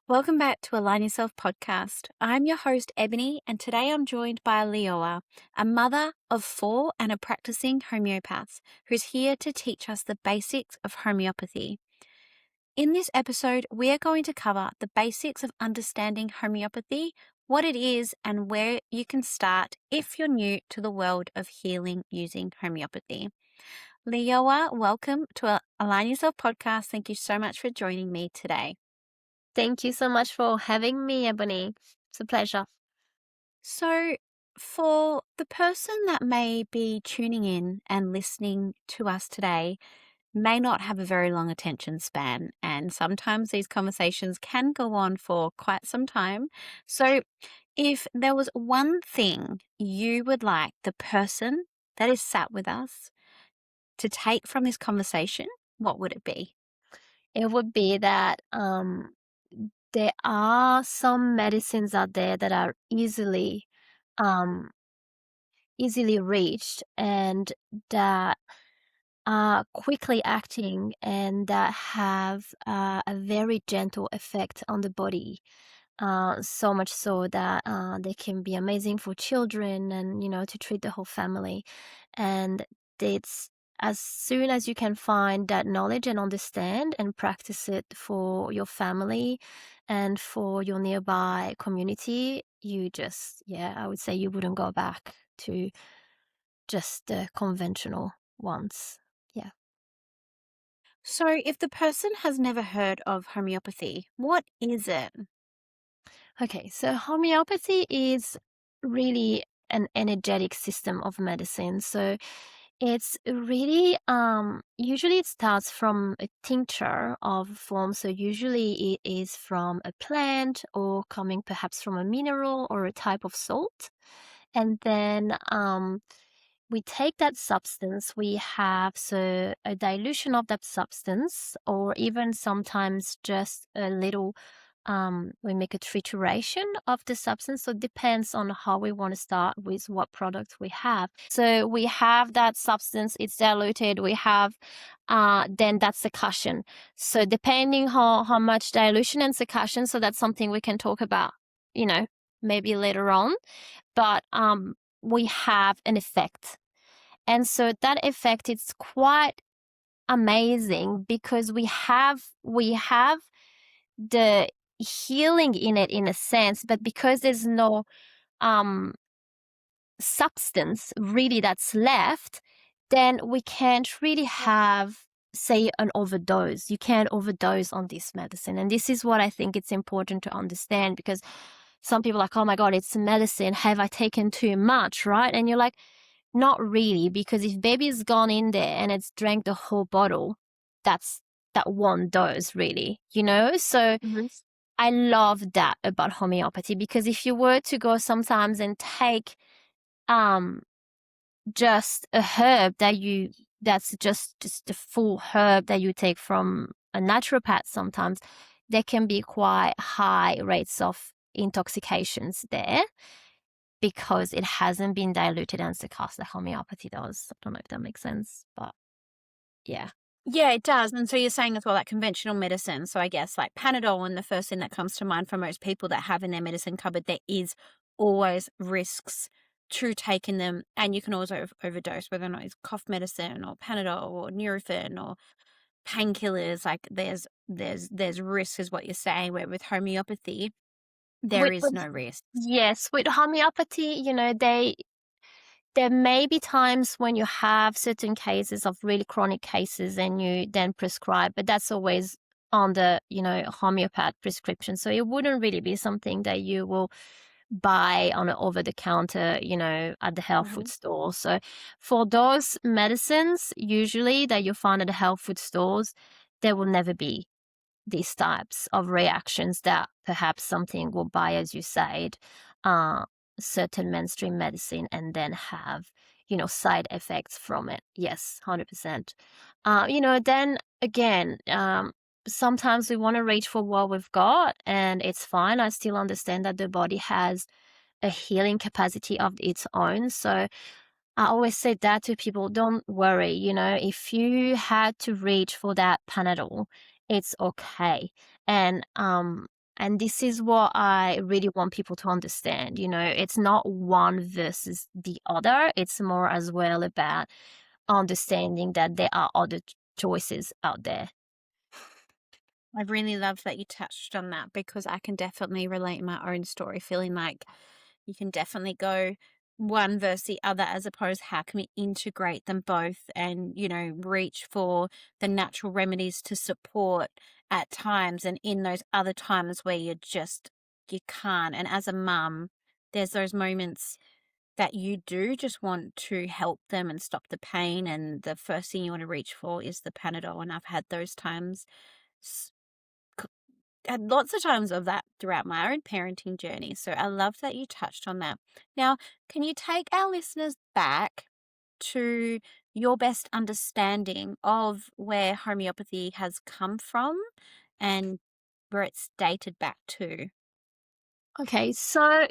Welcome back to Align Yourself podcast. I'm your host, Ebony, and today I'm joined by Lyhoa, a mother of 4 and a practicing homeopath who's here to teach us the basics of homeopathy. In this episode, we are going to cover the basics of understanding homeopathy, what it is, and where you can start if you're new to the world of healing using homeopathy. Lyhoa, welcome to Align Yourself podcast. Thank you so much for joining me today. Thank you so much for having me, Ebony. It's a pleasure. So, for the person that may be tuning in and listening to us today, may not have a very long attention span, and sometimes these conversations can go on for quite some time. So, if there was one thing you would like the person that is sat with us to take from this conversation, what would it be? It would be that there are some medicines out there that are um, easily reached and that are quickly acting and that have a very gentle effect on the body. So much so that they can be amazing for children and, to treat the whole family. And it's as soon as you can find that knowledge and understand and practice it for your family and for your nearby community, I would say you wouldn't go back to just the conventional ones. Yeah. So, if the person has never heard of homeopathy, what is it? Okay, so homeopathy is really an energetic system of medicine. So it's really usually it starts from a tincture of form. So usually it is from a plant or coming perhaps from a mineral or a type of salt. And then we take that substance, we have so a dilution of that substance, or even sometimes just a little, we make a trituration of the substance. So it depends on how we want to start with what product we have. So we have that substance, it's diluted, we have then that succussion. So depending how much dilution and succussion, so that's something we can talk about, maybe later on. But we have an effect. And so that effect is quite amazing because we have the healing in it in a sense, but because there's no um substance really that's left, then we can't really have, say, an overdose. You can't overdose on this medicine. And this is what I think it's important to understand, because some people are like, oh my God, it's medicine. Have I taken too much, right? And you're like, not really, because if baby's gone in there and it's drank the whole bottle, that's that one dose really, So I love that about homeopathy, because if you were to go sometimes and take um just a herb that's just the full herb that you take from a naturopath, sometimes there can be quite high rates of intoxications there because it hasn't been diluted and succussed like homeopathy does. I don't know if that makes sense, but yeah. Yeah, it does. And so you're saying as well, like conventional medicine. So I guess like Panadol, and the first thing that comes to mind for most people that have in their medicine cupboard, there is always risks to taking them. And you can also overdose, whether or not it's cough medicine or Panadol or Nurofen or painkillers. Like there's risk, is what you're saying, where with homeopathy, there With, is with no risk. yes, with homeopathy, there may be times when you have certain cases of really chronic cases and you then prescribe, but that's always on the, homeopath prescription. So it wouldn't really be something that you will buy on an over the counter, at the health food store. So for those medicines, usually that you find at the health food stores, there will never be these types of reactions that perhaps something will buy, as you said, uh, certain mainstream medicine and then have, side effects from it. Yes, 100%. Then again, sometimes we want to reach for what we've got, and it's fine. I still understand that the body has a healing capacity of its own. So I always say that to people, don't worry, if you had to reach for that Panadol, it's okay. And And this is what I really want people to understand. It's not one versus the other. It's more as well about understanding that there are other choices out there. I really love that you touched on that because I can definitely relate in my own story, feeling like you can definitely go one versus the other, as opposed how can we integrate them both and, reach for the natural remedies to support at times, and in those other times where you can't. And as a mum, there's those moments that you do just want to help them and stop the pain, and the first thing you want to reach for is the Panadol. And I've had those times, had lots of times of that throughout my own parenting journey. So I love that you touched on that. Now, can you take our listeners back to your best understanding of where homeopathy has come from and where it's dated back to? Okay, so,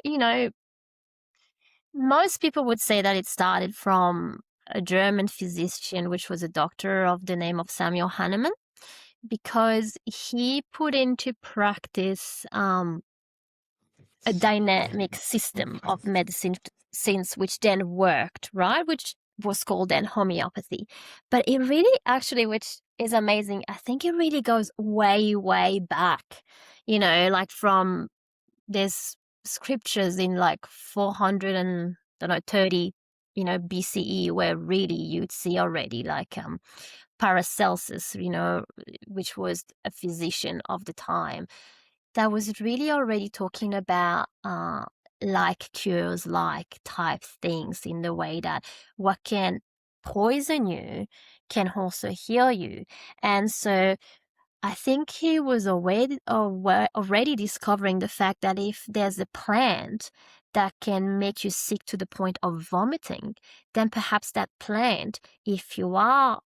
most people would say that it started from a German physician, which was a doctor of the name of Samuel Hahnemann, because he put into practice a dynamic system of medicine since which then worked, right? Which was called then homeopathy. But it really actually, which is amazing, I think it really goes way, way back, like from there's scriptures in like 400 and I don't know 30 BCE, where really you'd see already like Paracelsus, which was a physician of the time, that was really already talking about like cures, like type things, in the way that what can poison you can also heal you. And so I think he was already discovering the fact that if there's a plant that can make you sick to the point of vomiting, then perhaps that plant, if you are,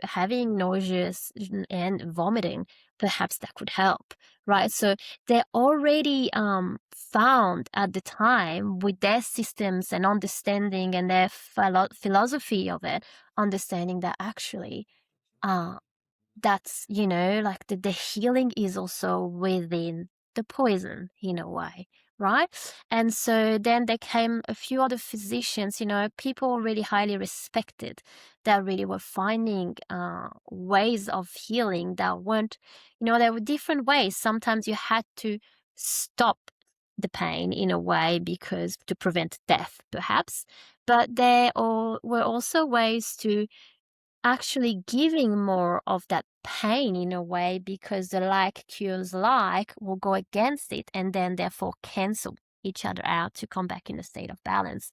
having nauseous and vomiting, perhaps that could help, right? So they already found at the time, with their systems and understanding and their philosophy of it, understanding that actually uh, that's, like the healing is also within the poison in a way, right? And so then there came a few other physicians, people really highly respected, that really were finding ways of healing that weren't, there were different ways. Sometimes you had to stop the pain in a way because to prevent death, perhaps, but there were also ways to actually giving more of that pain in a way, because the like cures like will go against it and then therefore cancel each other out to come back in a state of balance.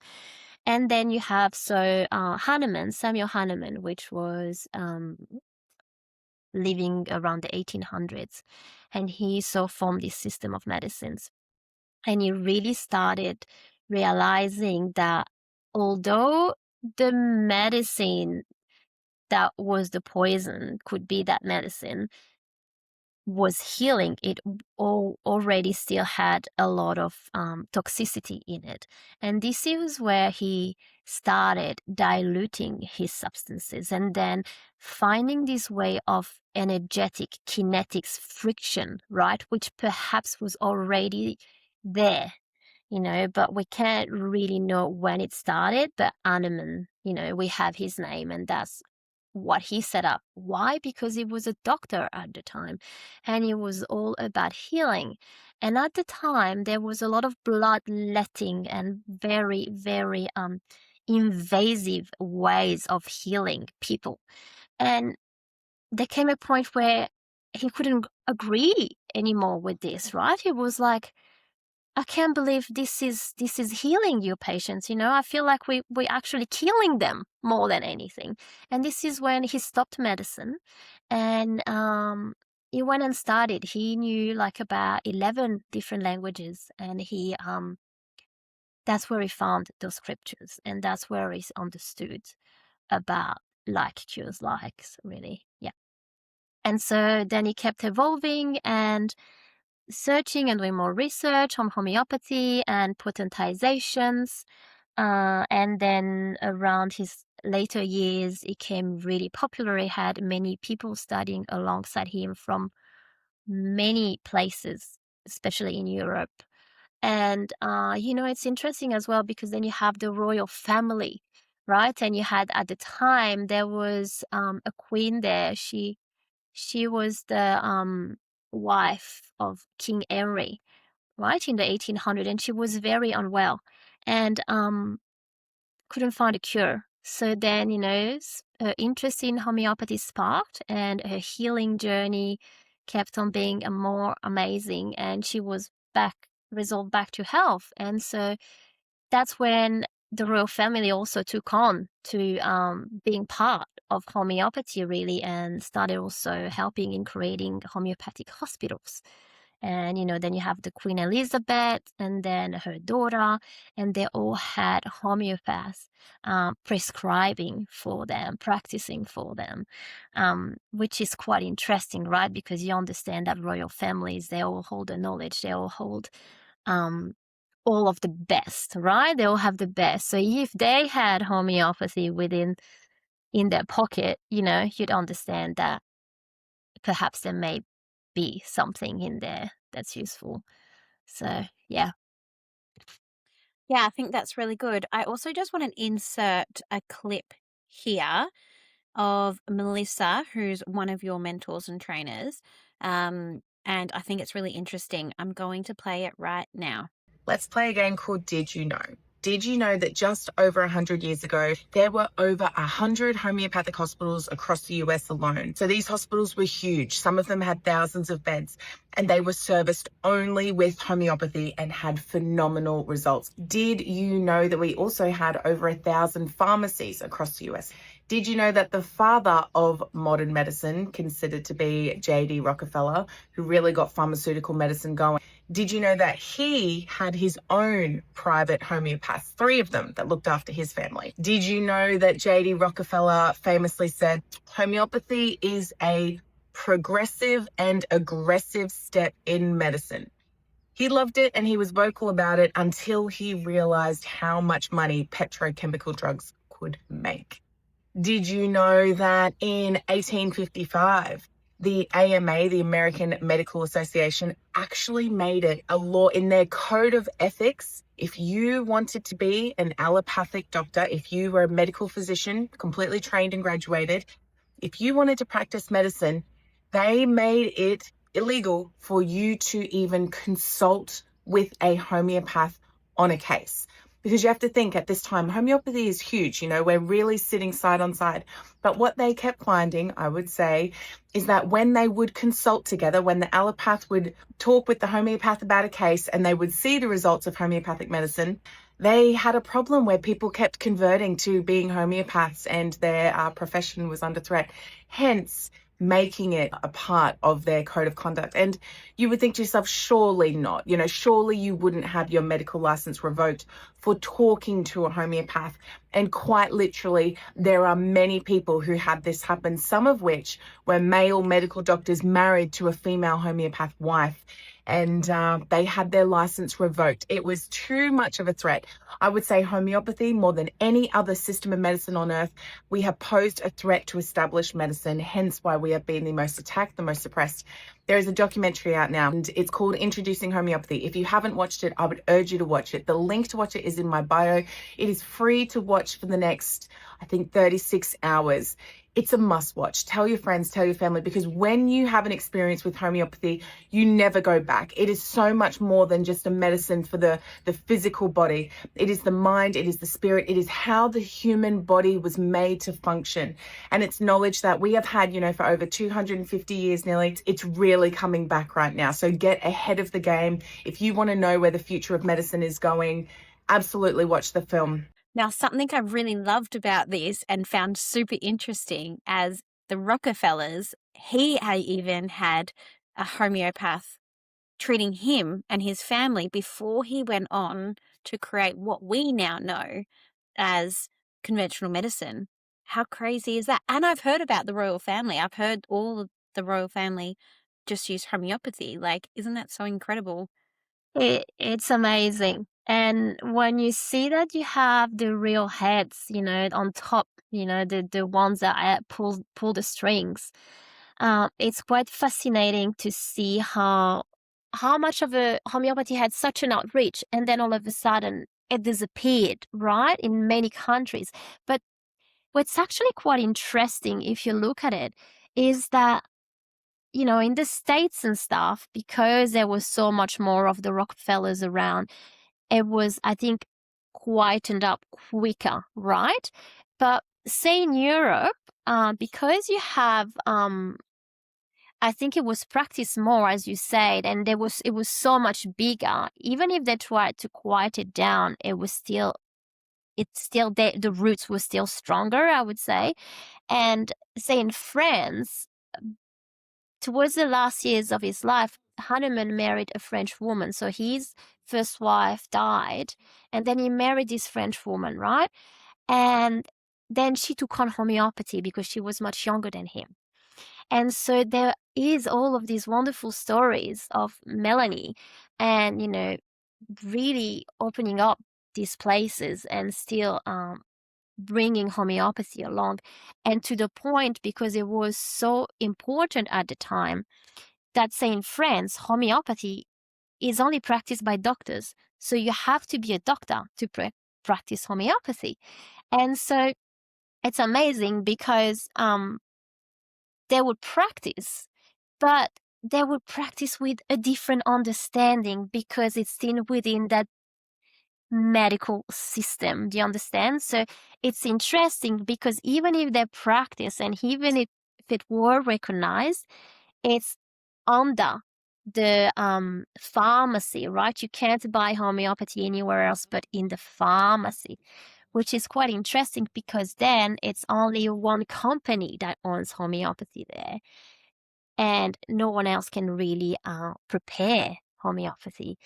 And then you have Samuel Hahnemann, which was living around the 1800s, and he so formed this system of medicines. And he really started realizing that although the medicine that was the poison, could be that medicine, was healing, it already still had a lot of toxicity in it. And this is where he started diluting his substances and then finding this way of energetic kinetics friction, right? Which perhaps was already there, but we can't really know when it started. But Hahnemann, we have his name, and that's what he set up. Why? Because he was a doctor at the time, and he was all about healing. And at the time, there was a lot of bloodletting and very, very invasive ways of healing people. And there came a point where he couldn't agree anymore with this, right? He was like, I can't believe this is healing your patients. I feel like we actually killing them more than anything. And this is when he stopped medicine, and he went and studied. He knew like about 11 different languages, and he that's where he found those scriptures, and that's where he understood about like cures likes, really. Yeah. And so then he kept evolving and searching and doing more research on homeopathy and potentizations. And then around his later years, it became really popular. He had many people studying alongside him from many places especially in Europe. And, it's interesting as well because then you have the royal family, right? And you had at the time there was a queen there. She was the wife of King Henry, right, in the 1800s, and she was very unwell and couldn't find a cure. So then, her interest in homeopathy sparked, and her healing journey kept on being more amazing, and she was resolved back to health. And so that's when the royal family also took on to being part of homeopathy, really, and started also helping in creating homeopathic hospitals. And, then you have the Queen Elizabeth and then her daughter, and they all had homeopaths prescribing for them, practicing for them, which is quite interesting, right? Because you understand that royal families, they all hold the knowledge, they all hold um, all of the best, right? They all have the best. So if they had homeopathy in their pocket, you'd understand that perhaps there may be something in there that's useful. So, yeah. Yeah, I think that's really good. I also just want to insert a clip here of Melissa, who's one of your mentors and trainers. And I think it's really interesting. I'm going to play it right now. Let's play a game called Did You Know? Did you know that just over 100 years ago, there were over 100 homeopathic hospitals across the US alone? So these hospitals were huge. Some of them had thousands of beds, and they were serviced only with homeopathy and had phenomenal results. Did you know that we also had over 1,000 pharmacies across the US? Did you know that the father of modern medicine, considered to be J.D. Rockefeller, who really got pharmaceutical medicine going, did you know that he had his own private homeopaths, 3 of them that looked after his family? Did you know that J.D. Rockefeller famously said, homeopathy is a progressive and aggressive step in medicine? He loved it and he was vocal about it until he realized how much money petrochemical drugs could make. Did you know that in 1855, the AMA, the American Medical Association, actually made it a law in their code of ethics? If you wanted to be an allopathic doctor, if you were a medical physician, completely trained and graduated, if you wanted to practice medicine, they made it illegal for you to even consult with a homeopath on a case. Because you have to think at this time, homeopathy is huge. We're really sitting side on side. But what they kept finding, I would say, is that when they would consult together, when the allopath would talk with the homeopath about a case and they would see the results of homeopathic medicine, they had a problem where people kept converting to being homeopaths and their profession was under threat. Hence, making it a part of their code of conduct. And you would think to yourself, surely not. Surely you wouldn't have your medical license revoked for talking to a homeopath. And quite literally, there are many people who had this happen, some of which were male medical doctors married to a female homeopath wife. And they had their license revoked. It was too much of a threat. I would say homeopathy, more than any other system of medicine on earth, we have posed a threat to established medicine, hence why we have been the most attacked, the most suppressed. There is a documentary out now, and it's called Introducing Homeopathy. If you haven't watched it, I would urge you to watch it. The link to watch it is in my bio. It is free to watch for the next, I think, 36 hours. It's a must watch. Tell your friends, tell your family, because when you have an experience with homeopathy, you never go back. It is so much more than just a medicine for the physical body. It is the mind, it is the spirit, it is how the human body was made to function. And it's knowledge that we have had, for over 250 years nearly. It's really coming back right now. So get ahead of the game. If you want to know where the future of medicine is going, absolutely watch the film. Now, something I really loved about this and found super interesting as the Rockefellers, even had a homeopath treating him and his family before he went on to create what we now know as conventional medicine. How crazy is that? And I've heard about the royal family. I've heard all of the royal family just use homeopathy. Isn't that so incredible? It's amazing. And when you see that you have the real heads, on top, the ones that pull the strings, it's quite fascinating to see how how much of a homeopathy had such an outreach, and then all of a sudden it disappeared, right, in many countries. But what's actually quite interesting, if you look at it, is that, in the States and stuff, because there was so much more of the Rockefellers around, it was, I think, quietened up quicker, right? But say in Europe, because you have, I think it was practiced more, as you said, and it was so much bigger. Even if they tried to quiet it down, it's still the roots were still stronger, I would say. And say in France, towards the last years of his life, Hahnemann married a French woman. So his first wife died, and then he married this French woman, right? And then she took on homeopathy because she was much younger than him. And so there is all of these wonderful stories of Melanie and, really opening up these places and still bringing homeopathy along. And to the point, because it was so important at the time, that say in France, homeopathy is only practiced by doctors. So you have to be a doctor to practice homeopathy. And so it's amazing because they would practice, but they would practice with a different understanding because it's still within that medical system. Do you understand? So it's interesting because even if they practice and even if it were recognized, it's under the pharmacy, right? You can't buy homeopathy anywhere else but in the pharmacy, which is quite interesting because then it's only one company that owns homeopathy there, and no one else can really prepare homeopathy,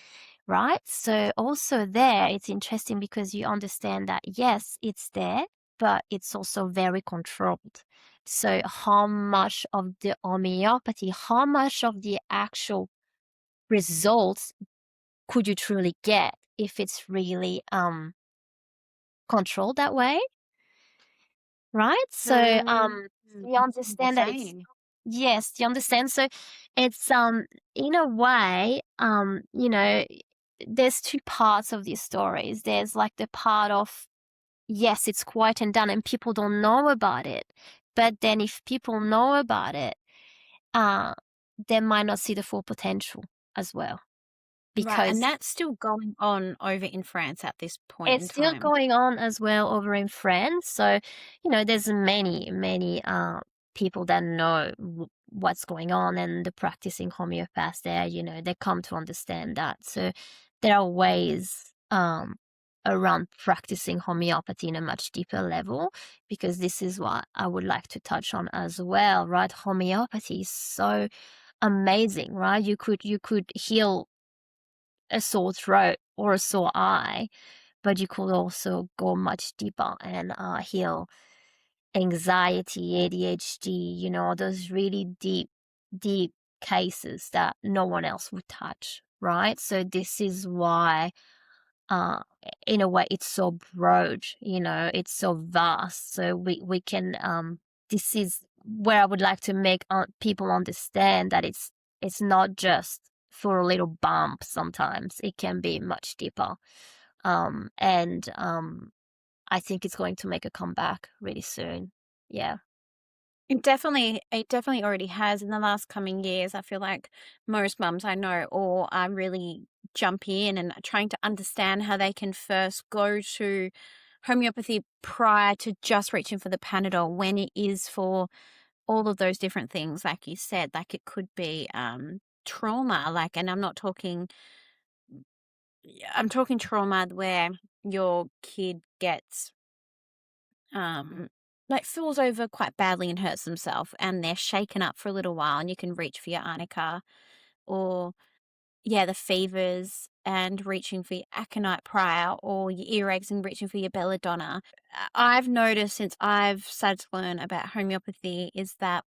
right? So also there, it's interesting because you understand that, yes, it's there, but it's also very controlled. So how much of the homeopathy, how much of the actual results could you truly get if it's really controlled that way, right? So you understand that it's, Insane. yes, you understand. So it's in a way, there's two parts of these stories. There's like the part of, yes, it's quiet and done and people don't know about it. But then if people know about it, uh, they might not see the full potential as well. Right. And Because that's still going on over in France at this point it's in still time. going on as well over in France. So, there's many people that know what's going on, and the practicing homeopaths there, they come to understand that. So there are ways around practicing homeopathy in a much deeper level, because this is what I would like to touch on as well, right? Homeopathy is so amazing, right? You could heal a sore throat or a sore eye, but you could also go much deeper and heal anxiety, ADHD, those really deep cases that no one else would touch, right? So this is why, uh, in a way, it's so broad, it's so vast. So we can, this is where I would like to make people understand that it's not just for a little bump. Sometimes it can be much deeper. And I think it's going to make a comeback really soon. Yeah. It definitely already has in the last coming years. I feel like most mums I know or are really jump in and are trying to understand how they can first go to homeopathy prior to just reaching for the Panadol when it is for all of those different things, like you said. Like it could be trauma, like, and I'm talking trauma where your kid gets like falls over quite badly and hurts themselves and they're shaken up for a little while and you can reach for your arnica, or yeah, the fevers and reaching for your aconite prior, or your earaches and reaching for your belladonna. I've noticed since I've started to learn about homeopathy is that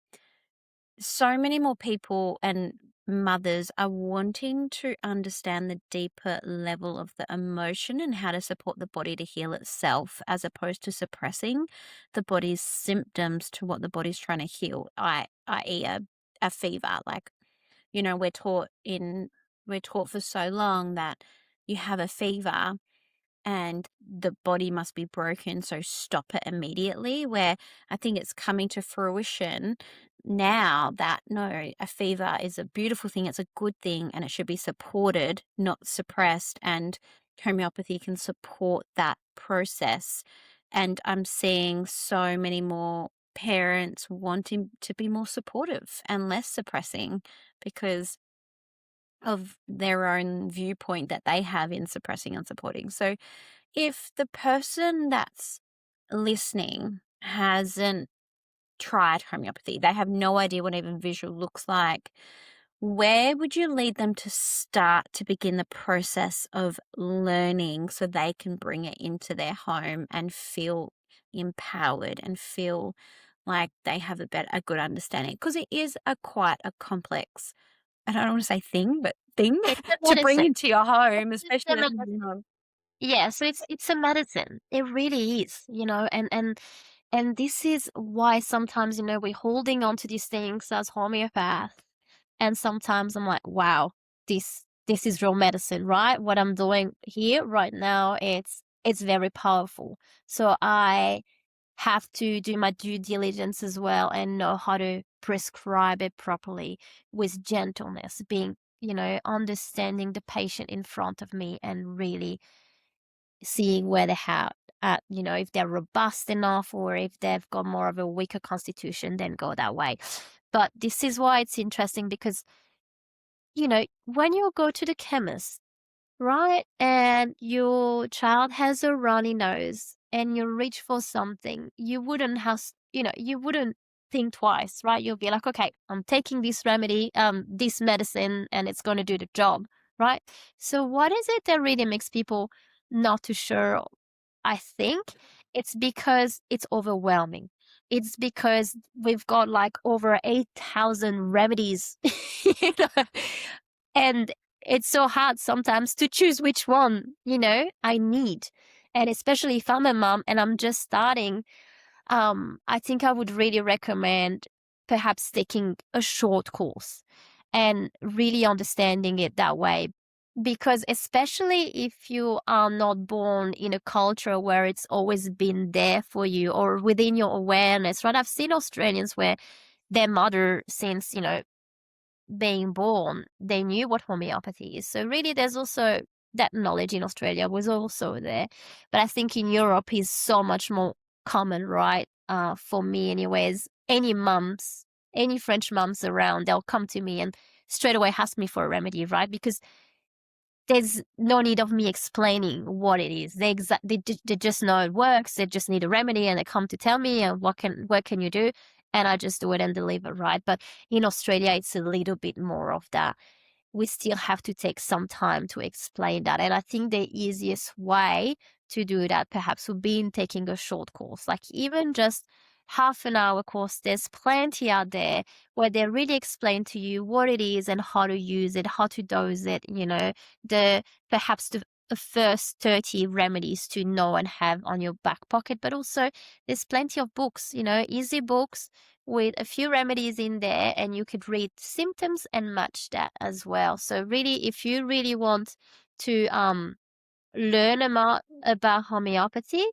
so many more people and mothers are wanting to understand the deeper level of the emotion and how to support the body to heal itself, as opposed to suppressing the body's symptoms to what the body's trying to heal, i.e. a fever. Like, we're taught in we're taught for so long that you have a fever and the body must be broken, so stop it immediately. Where I think it's coming to fruition now that no, a fever is a beautiful thing, it's a good thing, and it should be supported, not suppressed. And homeopathy can support that process. And I'm seeing so many more parents wanting to be more supportive and less suppressing because of their own viewpoint that they have in suppressing and supporting. So if the person that's listening hasn't tried homeopathy, they have no idea what even visual looks like, where would you lead them to start to begin the process of learning so they can bring it into their home and feel empowered and feel like they have a good understanding? Because it is quite a complex, I don't want to say thing, but thing It's a to bring medicine. into your home, It's a especially as a medicine. new home. Yeah, so it's a medicine. It really is, and this is why sometimes, we're holding on to these things as homeopath. And sometimes I'm like, wow, this is real medicine, right? What I'm doing here right now, it's very powerful. So I have to do my due diligence as well and know how to prescribe it properly with gentleness, being, understanding the patient in front of me and really seeing where they're at, if they're robust enough or if they've got more of a weaker constitution, then go that way. But this is why it's interesting because, when you go to the chemist, right, and your child has a runny nose and you reach for something, you wouldn't you wouldn't think twice, right? You'll be like, okay, I'm taking this remedy, this medicine, and it's going to do the job, right? So what is it that really makes people not too sure? I think it's because it's overwhelming. It's because we've got like over 8,000 remedies, you know, and it's so hard sometimes to choose which one, I need. And especially if I'm a mom and I'm just starting, I think I would really recommend perhaps taking a short course and really understanding it that way. Because especially if you are not born in a culture where it's always been there for you or within your awareness, right? I've seen Australians where their mother, since, being born, they knew what homeopathy is. So really there's also that knowledge in Australia was also there. But I think in Europe is so much more common, right? For me anyways, any French mums around, they'll come to me and straight away ask me for a remedy, right? Because there's no need of me explaining what it is. They just know it works. They just need a remedy and they come to tell me what can you do? And I just do it and deliver, right? But in Australia, it's a little bit more of that. We still have to take some time to explain that. And I think the easiest way to do that perhaps would be in taking a short course, like even just half an hour course. There's plenty out there where they really explain to you what it is and how to use it, how to dose it, the perhaps the first 30 remedies to know and have on your back pocket. But also there's plenty of books, easy books with a few remedies in there, and you could read symptoms and match that as well. So really, if you really want to learn about homeopathy,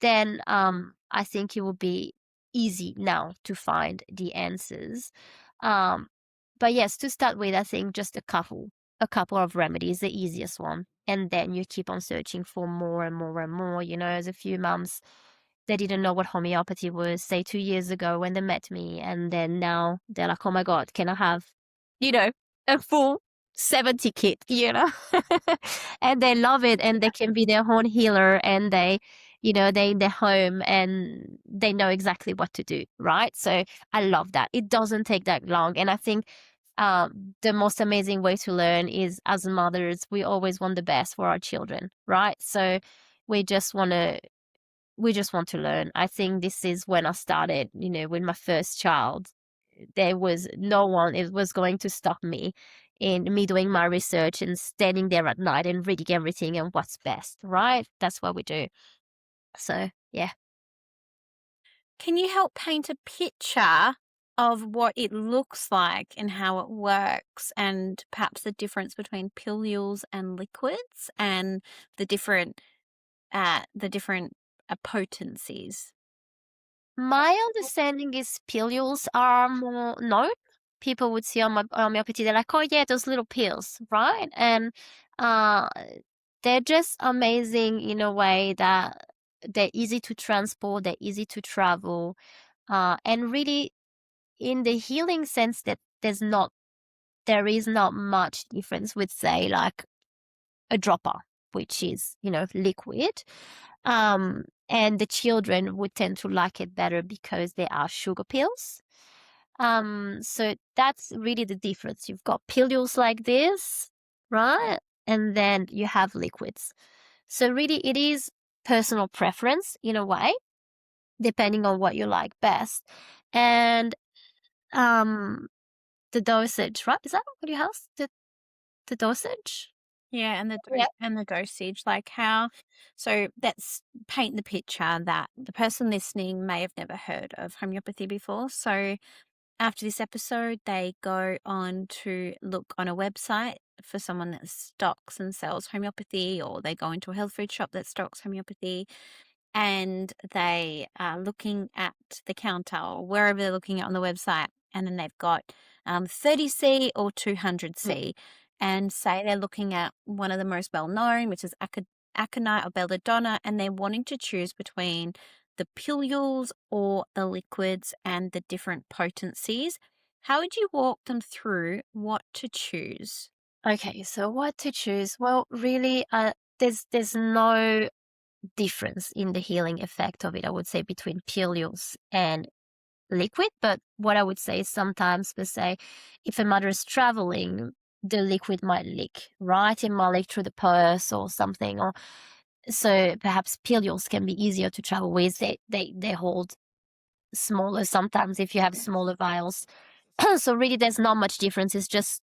then I think it will be easy now to find the answers. Um, but yes, to start with, I think just a couple of remedies, the easiest one, and then you keep on searching for more and more and more. As a few mums, they didn't know what homeopathy was, say 2 years ago when they met me, and then now they're like, oh my God, can I have, you know, a full 70 kit, and they love it, and they can be their own healer, and they in their home and they know exactly what to do, right? So I love that. It doesn't take that long. And I think the most amazing way to learn is, as mothers, we always want the best for our children, right? So we just want to learn. I think this is when I started, with my first child. There was no one it was going to stop me in me doing my research and standing there at night and reading everything and what's best, right? That's what we do. So, yeah. Can you help paint a picture of what it looks like and how it works, and perhaps the difference between pilules and liquids, and the different potencies. My understanding is pilules are more known. People would see on my homeopathy, they're like, oh yeah, those little pills, right? And uh, they're just amazing in a way that they're easy to transport, they're easy to travel, and really in the healing sense that there is not much difference with, say, like a dropper, which is, liquid. And the children would tend to like it better because they are sugar pills. So that's really the difference. You've got pilules like this, right? And then you have liquids. So really it is personal preference in a way, depending on what you like best. And um the dosage, right? Is that what you have? The dosage? Yeah, and Yeah. and the dosage, like how, so that's paint the picture that the person listening may have never heard of homeopathy before. So after this episode, they go on to look on a website for someone that stocks and sells homeopathy, or they go into a health food shop that stocks homeopathy, and they are looking at the counter or wherever they're looking at on the website, and then they've got 30C or 200C, and say they're looking at one of the most well-known, which is aconite or belladonna, and they're wanting to choose between the pilules or the liquids and the different potencies. How would you walk them through what to choose? Okay, so what to choose? Well, really, there's no difference in the healing effect of it, I would say, between pilules and liquid. But what I would say is sometimes, per se, if a mother is traveling, the liquid might leak, right? It might leak through the purse or something. Or so perhaps pilules can be easier to travel with. They hold smaller sometimes if you have smaller vials. So really, there's not much difference. It's just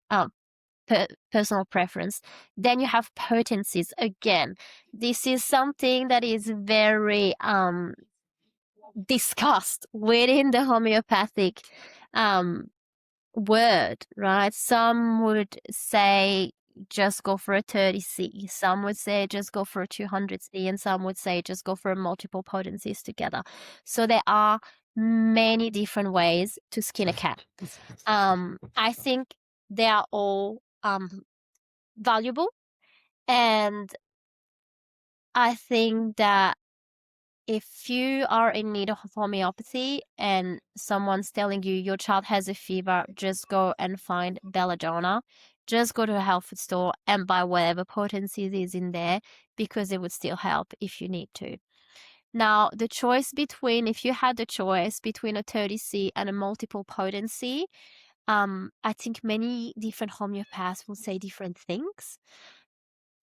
personal preference. Then you have potencies. Again, this is something that is very discussed within the homeopathic um, word, right? Some would say just go for a 30C. Some would say just go for a 200C, and some would say just go for multiple potencies together. So there are many different ways to skin a cat. I think they are all valuable, and I think that if you are in need of homeopathy and someone's telling you your child has a fever, just go and find belladonna. Just go to a health food store and buy whatever potency is in there, because it would still help if you need to. Now, if you had the choice between a 30C and a multiple potency, I think many different homeopaths will say different things.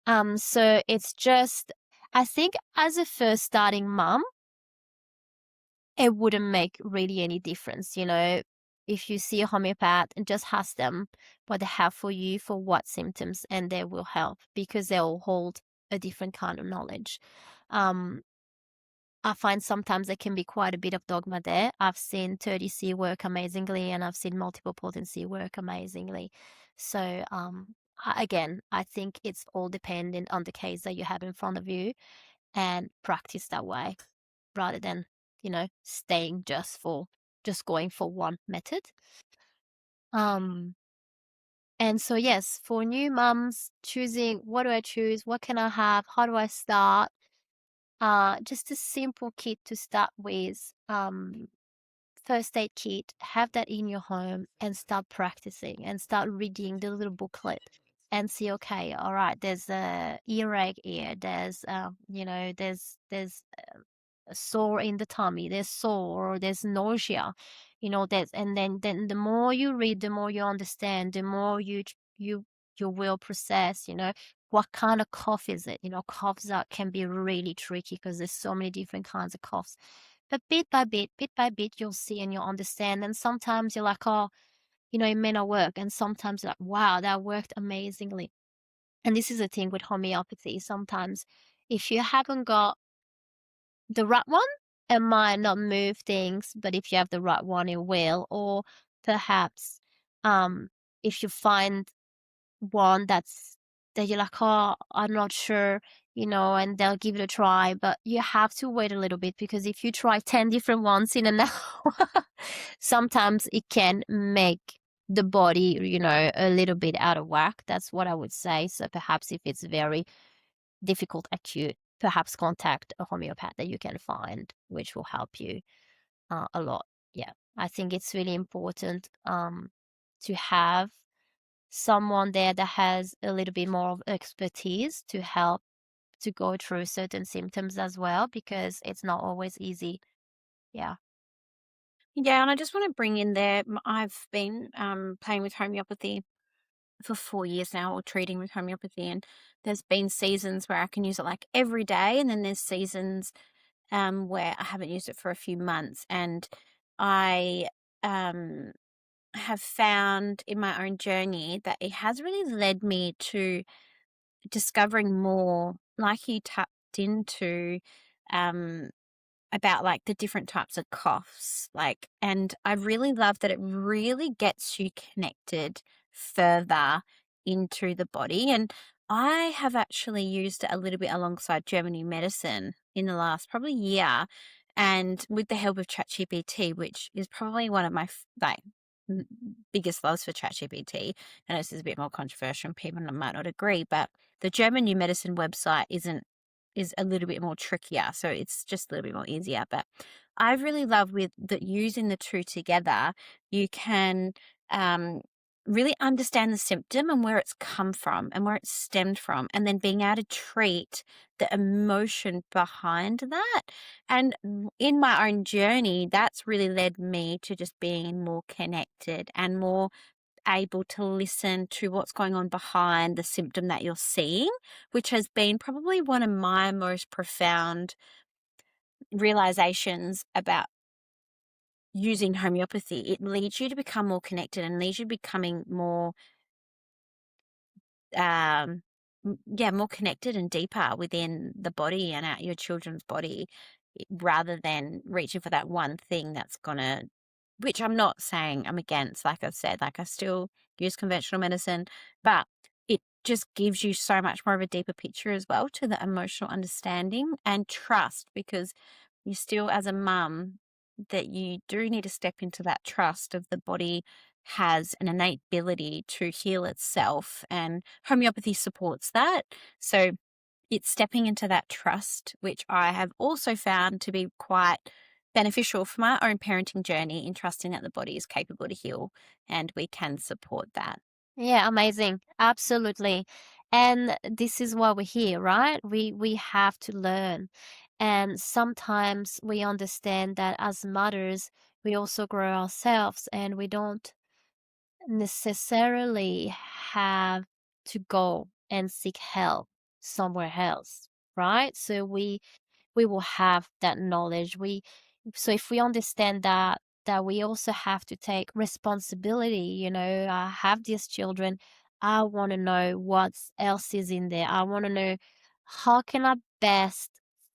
So it's just, I think as a first starting mom, it wouldn't make really any difference, if you see a homeopath, and just ask them what they have for you for what symptoms, and they will help because they'll hold a different kind of knowledge. I find sometimes there can be quite a bit of dogma there. I've seen 30C work amazingly, and I've seen multiple potency work amazingly. So, again, I think it's all dependent on the case that you have in front of you, and practice that way rather than, staying just going for one method. And so, yes, for new mums choosing, what do I choose? What can I have? How do I start? Just a simple kit to start with. First aid kit, have that in your home and start practicing and start reading the little booklet and see, okay, all right, there's a earache here, there's a sore in the tummy, there's sore, or there's nausea, there's, and then the more you read, the more you understand, the more you will process, what kind of cough is it. Coughs can be really tricky because there's so many different kinds of coughs. But bit by bit, you'll see and you'll understand. And sometimes you're like, oh, it may not work. And sometimes you're like, wow, that worked amazingly. And this is the thing with homeopathy. Sometimes if you haven't got the right one, it might not move things, but if you have the right one, it will. Or perhaps, um, if you find one that you're like, "Oh, I'm not sure," and they'll give it a try, but you have to wait a little bit because if you try 10 different ones in an hour, sometimes it can make the body, a little bit out of whack. That's what I would say. So perhaps if it's very difficult, acute, perhaps contact a homeopath that you can find, which will help you a lot. Yeah, I think it's really important to have someone there that has a little bit more of expertise to help to go through certain symptoms as well, because it's not always easy. Yeah. Yeah, and I just want to bring in there, I've been playing with homeopathy for 4 years now, or treating with homeopathy, and there's been seasons where I can use it like every day, and then there's seasons where I haven't used it for a few months, and I um, have found in my own journey that it has really led me to discovering more, like you tapped into, um, about like the different types of coughs, like, and I really love that it really gets you connected further into the body. And I have actually used it a little bit alongside German medicine in the last probably year, and with the help of ChatGPT, which is probably one of my biggest loves for ChatGPT. I know this is a bit more controversial and people might not agree, but the German New Medicine website is a little bit more trickier, so it's just a little bit more easier. But I really love with that using the two together, you can really understand the symptom and where it's come from and where it's stemmed from, and then being able to treat the emotion behind that. And in my own journey, that's really led me to just being more connected and more able to listen to what's going on behind the symptom that you're seeing, which has been probably one of my most profound realizations about using homeopathy. It leads you to become more connected and leads you to becoming more more connected and deeper within the body and your children's body, rather than reaching for that one thing that's gonna, which I'm not saying I'm against, like I've said, like I still use conventional medicine, but it just gives you so much more of a deeper picture as well to the emotional understanding and trust, because you still, as a mum, that you do need to step into that trust of the body has an innate ability to heal itself, and homeopathy supports that. So it's stepping into that trust, which I have also found to be quite beneficial for my own parenting journey, in trusting that the body is capable to heal and we can support that. Yeah, amazing. Absolutely. And this is why we're here, right? We have to learn. And sometimes we understand that as mothers, we also grow ourselves and we don't necessarily have to go and seek help somewhere else, right? So we will have that knowledge. So if we understand that we also have to take responsibility, I have these children, I want to know what else is in there. I want to know how can I best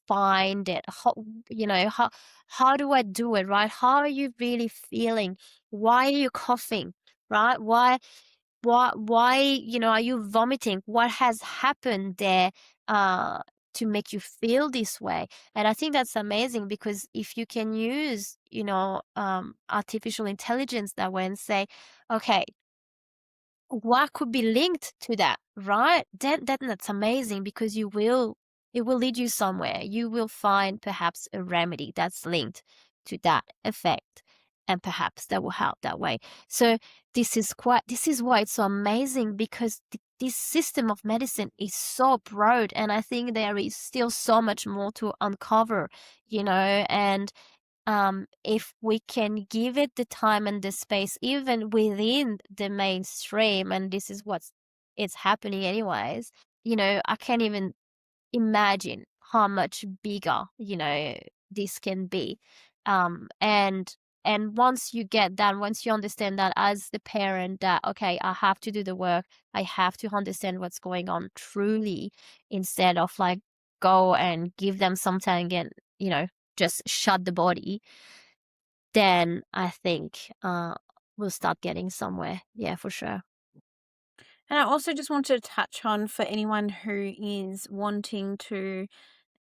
find it? How do I do it, right? How are you really feeling? Why are you coughing? Right? Why, are you vomiting? What has happened there uh, to make you feel this way? And I think that's amazing because if you can use, artificial intelligence that way and say, okay, what could be linked to that, right? Then that's amazing because it will lead you somewhere. You will find perhaps a remedy that's linked to that effect, and perhaps that will help that way. So this is why it's so amazing because this system of medicine is so broad, and I think there is still so much more to uncover, and if we can give it the time and the space, even within the mainstream, and this is it's happening anyways, I can't even imagine how much bigger, this can be. And once you get that, once you understand that as the parent that, okay, I have to do the work, I have to understand what's going on truly, instead of like go and give them something and, just shut the body, then I think we'll start getting somewhere. Yeah, for sure. And I also just wanted to touch on, for anyone who is wanting to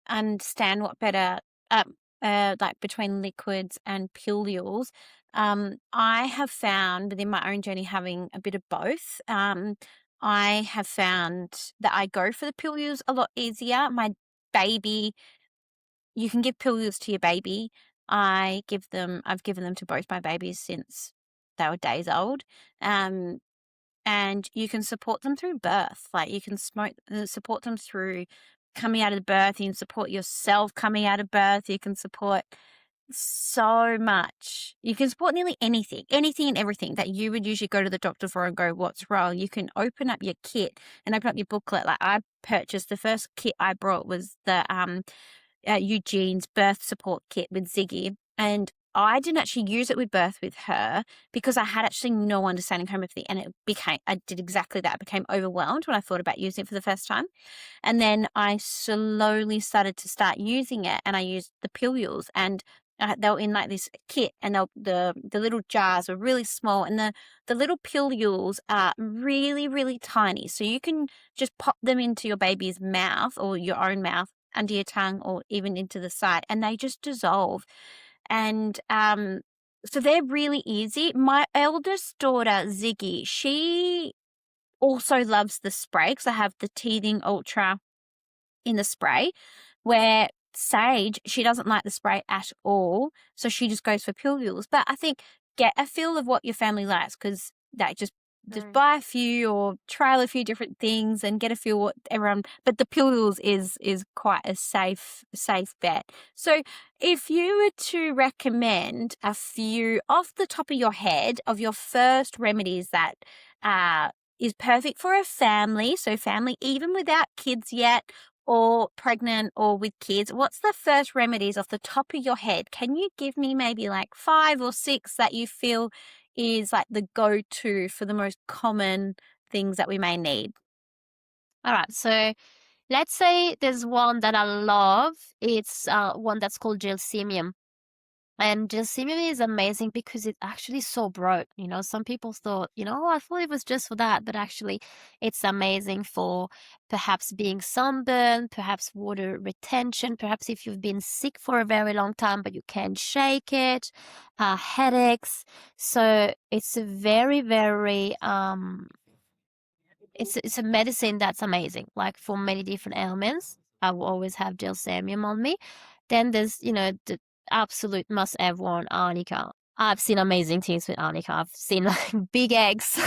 understand what better, like between liquids and pilules, I have found within my own journey having a bit of both. I have found that I go for the pilules a lot easier. My baby, you can give pilules to your baby. I've given them to both my babies since they were days old. And you can support them through birth. Like, you can support them through coming out of birth. You can support yourself coming out of birth. You can support so much. You can support nearly anything and everything that you would usually go to the doctor for and go, what's wrong? You can open up your kit and open up your booklet. Like, I purchased, the first kit I brought was the Eugene's birth support kit with Ziggy. And I didn't actually use it with birth with her because I had actually no understanding of homeopathy, and I did exactly that. I became overwhelmed when I thought about using it for the first time. And then I slowly started to start using it, and I used the pilules, and they were in like this kit, and the little jars were really small, and the little pilules are really, really tiny. So you can just pop them into your baby's mouth or your own mouth, under your tongue, or even into the side, and they just dissolve. And so they're really easy. My eldest daughter, Ziggy, she also loves the spray because I have the Teething Ultra in the spray, where Sage, she doesn't like the spray at all, so she just goes for pilules. But I think get a feel of what your family likes, because that just buy a few or trial a few different things and get a feel what everyone. But the pilules is quite a safe bet. So if you were to recommend a few off the top of your head of your first remedies that is perfect for a family, so family even without kids yet, or pregnant or with kids, what's the first remedies off the top of your head? Can you give me maybe like 5 or 6 that you feel is like the go-to for the most common things that we may need? All right. So let's say there's one that I love. It's one that's called gelsemium. And gelsemium is amazing because it's actually so broad. Some people thought, oh, I thought it was just for that, but actually it's amazing for perhaps being sunburned, perhaps water retention, perhaps if you've been sick for a very long time, but you can't shake it, headaches. So it's a very, very, it's a medicine that's amazing, like for many different ailments. I will always have gelsemium on me. Then there's, the absolute must-have one, arnica. I've seen amazing things with arnica. I've seen like big eggs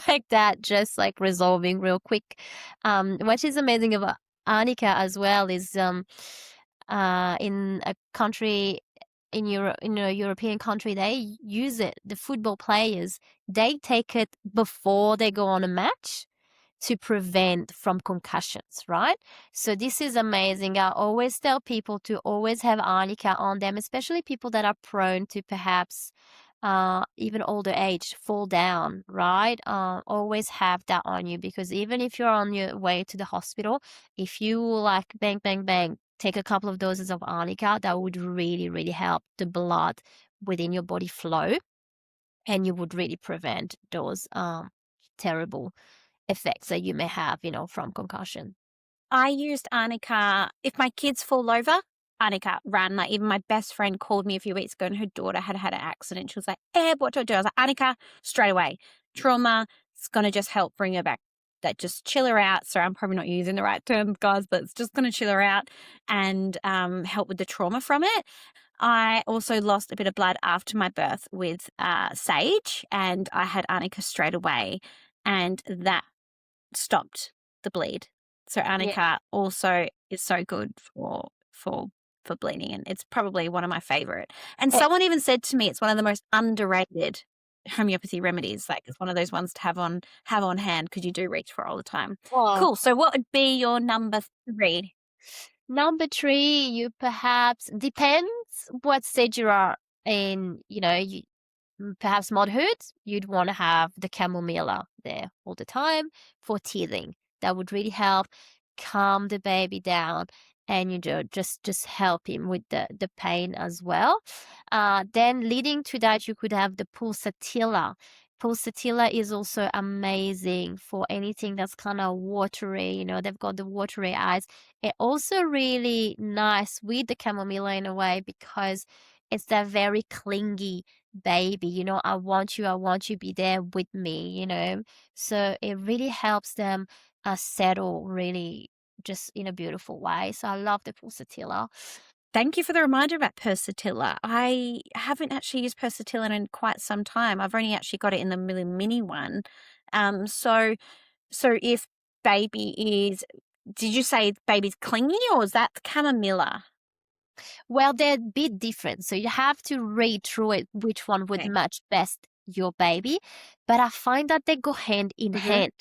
like that, just like resolving real quick. What is amazing about arnica as well is in a country in Europe, in a European country, they use it. The football players, they take it before they go on a match to prevent from concussions, right? So this is amazing. I always tell people to always have arnica on them, especially people that are prone to perhaps even older age fall down, right? Always have that on you, because even if you're on your way to the hospital, if you like bang, bang, bang, take a couple of doses of arnica, that would really, really help the blood within your body flow, and you would really prevent those terrible effects that you may have, from concussion. I used arnica. If my kids fall over, arnica, run. Like, even my best friend called me a few weeks ago and her daughter had had an accident. She was like, what do I do? I was like, arnica, straight away. Trauma, it's going to just help bring her back. That just chill her out. So I'm probably not using the right terms, guys, but it's just going to chill her out and help with the trauma from it. I also lost a bit of blood after my birth with Sage, and I had arnica straight away, and that stopped the bleed. So arnica also is so good for bleeding, and it's probably one of my favorite. And someone even said to me it's one of the most underrated homeopathy remedies. Like, it's one of those ones to have on hand, because you do reach for it all the time. Well, Cool. So what would be your number 3? number 3, you perhaps, depends what stage you are in, perhaps motherhood, you'd want to have the chamomilla there all the time for teething. That would really help calm the baby down. and just help him with the pain as well. Then leading to that, you could have the pulsatilla. Pulsatilla is also amazing for anything that's kind of watery. They've got the watery eyes. It also really nice with the chamomilla in a way because it's that very clingy baby. I want you, be there with me. So it really helps them settle really just in a beautiful way. So I love the pulsatilla. Thank you for the reminder about Persatilla. I haven't actually used Persatilla in quite some time. I've only actually got it in the really mini one. So if baby is, did you say baby's clingy or is that chamomilla? Well, they're a bit different, so you have to read through it which one would Okay. match best your baby. But I find that they go hand in hand,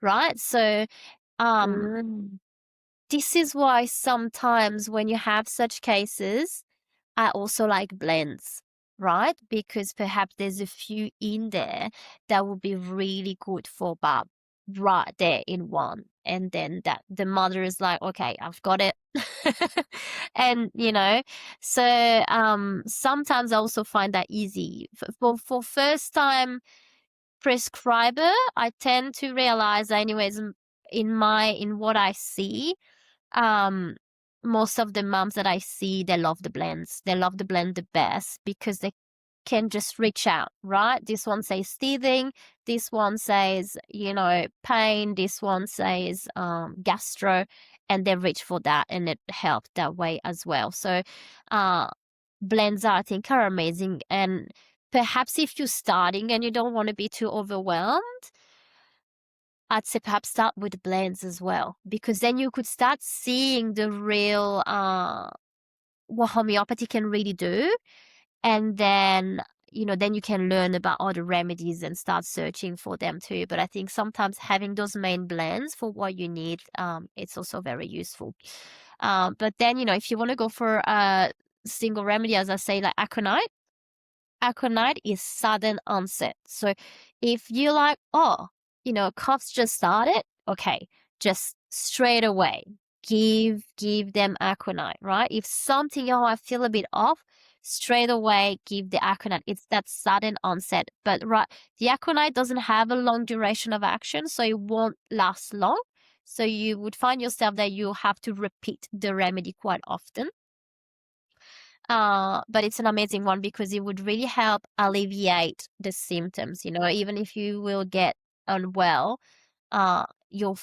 right? So Mm. this is why sometimes when you have such cases, I also like blends, right? Because perhaps there's a few in there that would be really good for Bob right there in one. And then that the mother is like, okay, I've got it. And so sometimes I also find that easy. For first time prescriber, I tend to realize anyways in what I see, um, most of the moms that I see, they love the blends. They love the blend the best because they can just reach out, right? This one says teething, this one says, pain, this one says gastro, and they reach for that and it helped that way as well. So uh blends I think are amazing. And perhaps if you're starting and you don't want to be too overwhelmed, I'd say perhaps start with blends as well, because then you could start seeing the real what homeopathy can really do, and then you can learn about other remedies and start searching for them too. But I think sometimes having those main blends for what you need, it's also very useful. But then if you want to go for a single remedy, as I say, like aconite. Aconite is sudden onset. So if you're like, oh, coughs just started, okay, just straight away give them aconite, right? If something, I feel a bit off, straight away give the aconite. It's that sudden onset. But right, the aconite doesn't have a long duration of action, so it won't last long. So you would find yourself that you have to repeat the remedy quite often. But it's an amazing one because it would really help alleviate the symptoms. Even if you will get unwell, you'll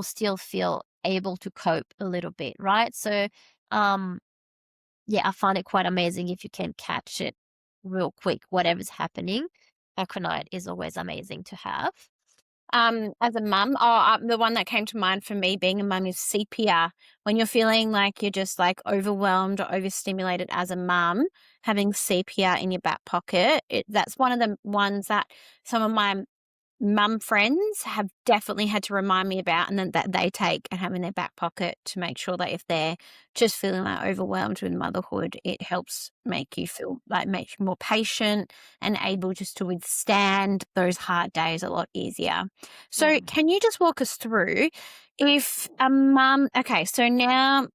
still feel able to cope a little bit, right? So, yeah, I find it quite amazing if you can catch it real quick, whatever's happening. Aconite is always amazing to have. As a mum, the one that came to mind for me being a mum is sepia. When you're feeling like you're just like overwhelmed or overstimulated as a mum, having sepia in your back pocket, that's one of the ones that some of my mum friends have definitely had to remind me about, and then that they take and have in their back pocket to make sure that if they're just feeling like overwhelmed with motherhood, it helps make you feel like make you more patient and able just to withstand those hard days a lot easier. So can you just walk us through if a mum, okay, so now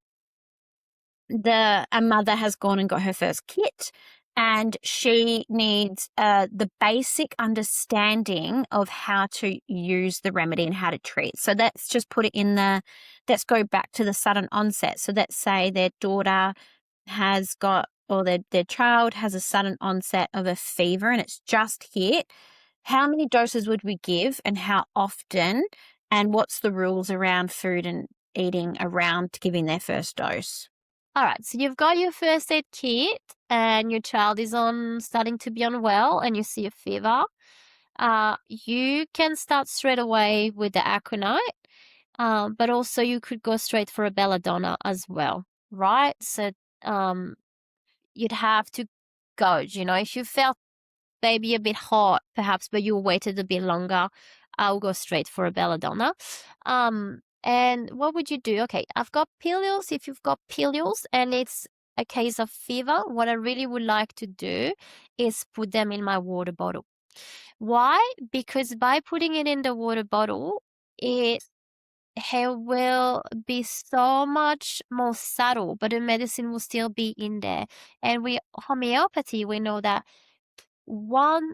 a mother has gone and got her first kit and she needs the basic understanding of how to use the remedy and how to treat. So let's just put it let's go back to the sudden onset. So let's say their daughter has got, or their child has a sudden onset of a fever and it's just hit. How many doses would we give and how often? And what's the rules around food and eating around giving their first dose? All right, so you've got your first aid kit and your child is starting to be unwell and you see a fever. You can start straight away with the aconite, but also you could go straight for a belladonna as well, right? So you'd have to gauge, if you felt maybe a bit hot perhaps, but you waited a bit longer, I'll go straight for a belladonna. And what would you do? Okay, I've got pilules. If you've got pilules and it's a case of fever, what I really would like to do is put them in my water bottle. Why? Because by putting it in the water bottle, it it will be so much more subtle, but the medicine will still be in there. And we homeopathy, we know that one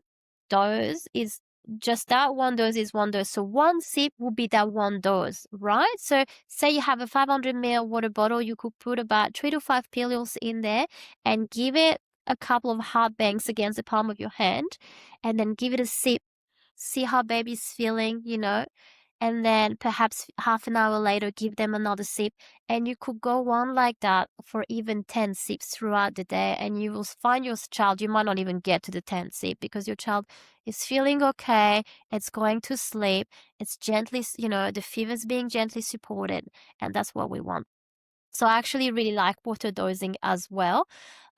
dose is just that one dose is one dose. So one sip will be that one dose, right? So say you have a 500 ml water bottle, you could put about 3 to 5 pills in there and give it a couple of hard bangs against the palm of your hand, and then give it a sip. See how baby's feeling, and then perhaps half an hour later give them another sip, and you could go on like that for even 10 sips throughout the day, and you will find your child, you might not even get to the 10th sip because your child is feeling okay, it's going to sleep, it's gently, the fever's being gently supported, and that's what we want. So I actually really like water dosing as well.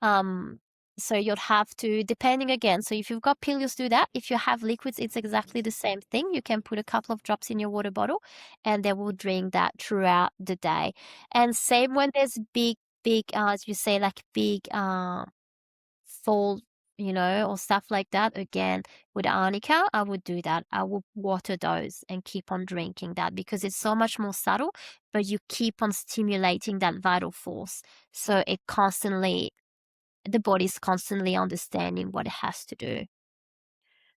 Um, so you'll have to, depending again, so if you've got pills, do that. If you have liquids, it's exactly the same thing. You can put a couple of drops in your water bottle and they will drink that throughout the day. And same when there's big, as you say, like big fall, or stuff like that. Again, with arnica, I would do that. I would water dose and keep on drinking that because it's so much more subtle, but you keep on stimulating that vital force. So the body's constantly understanding what it has to do.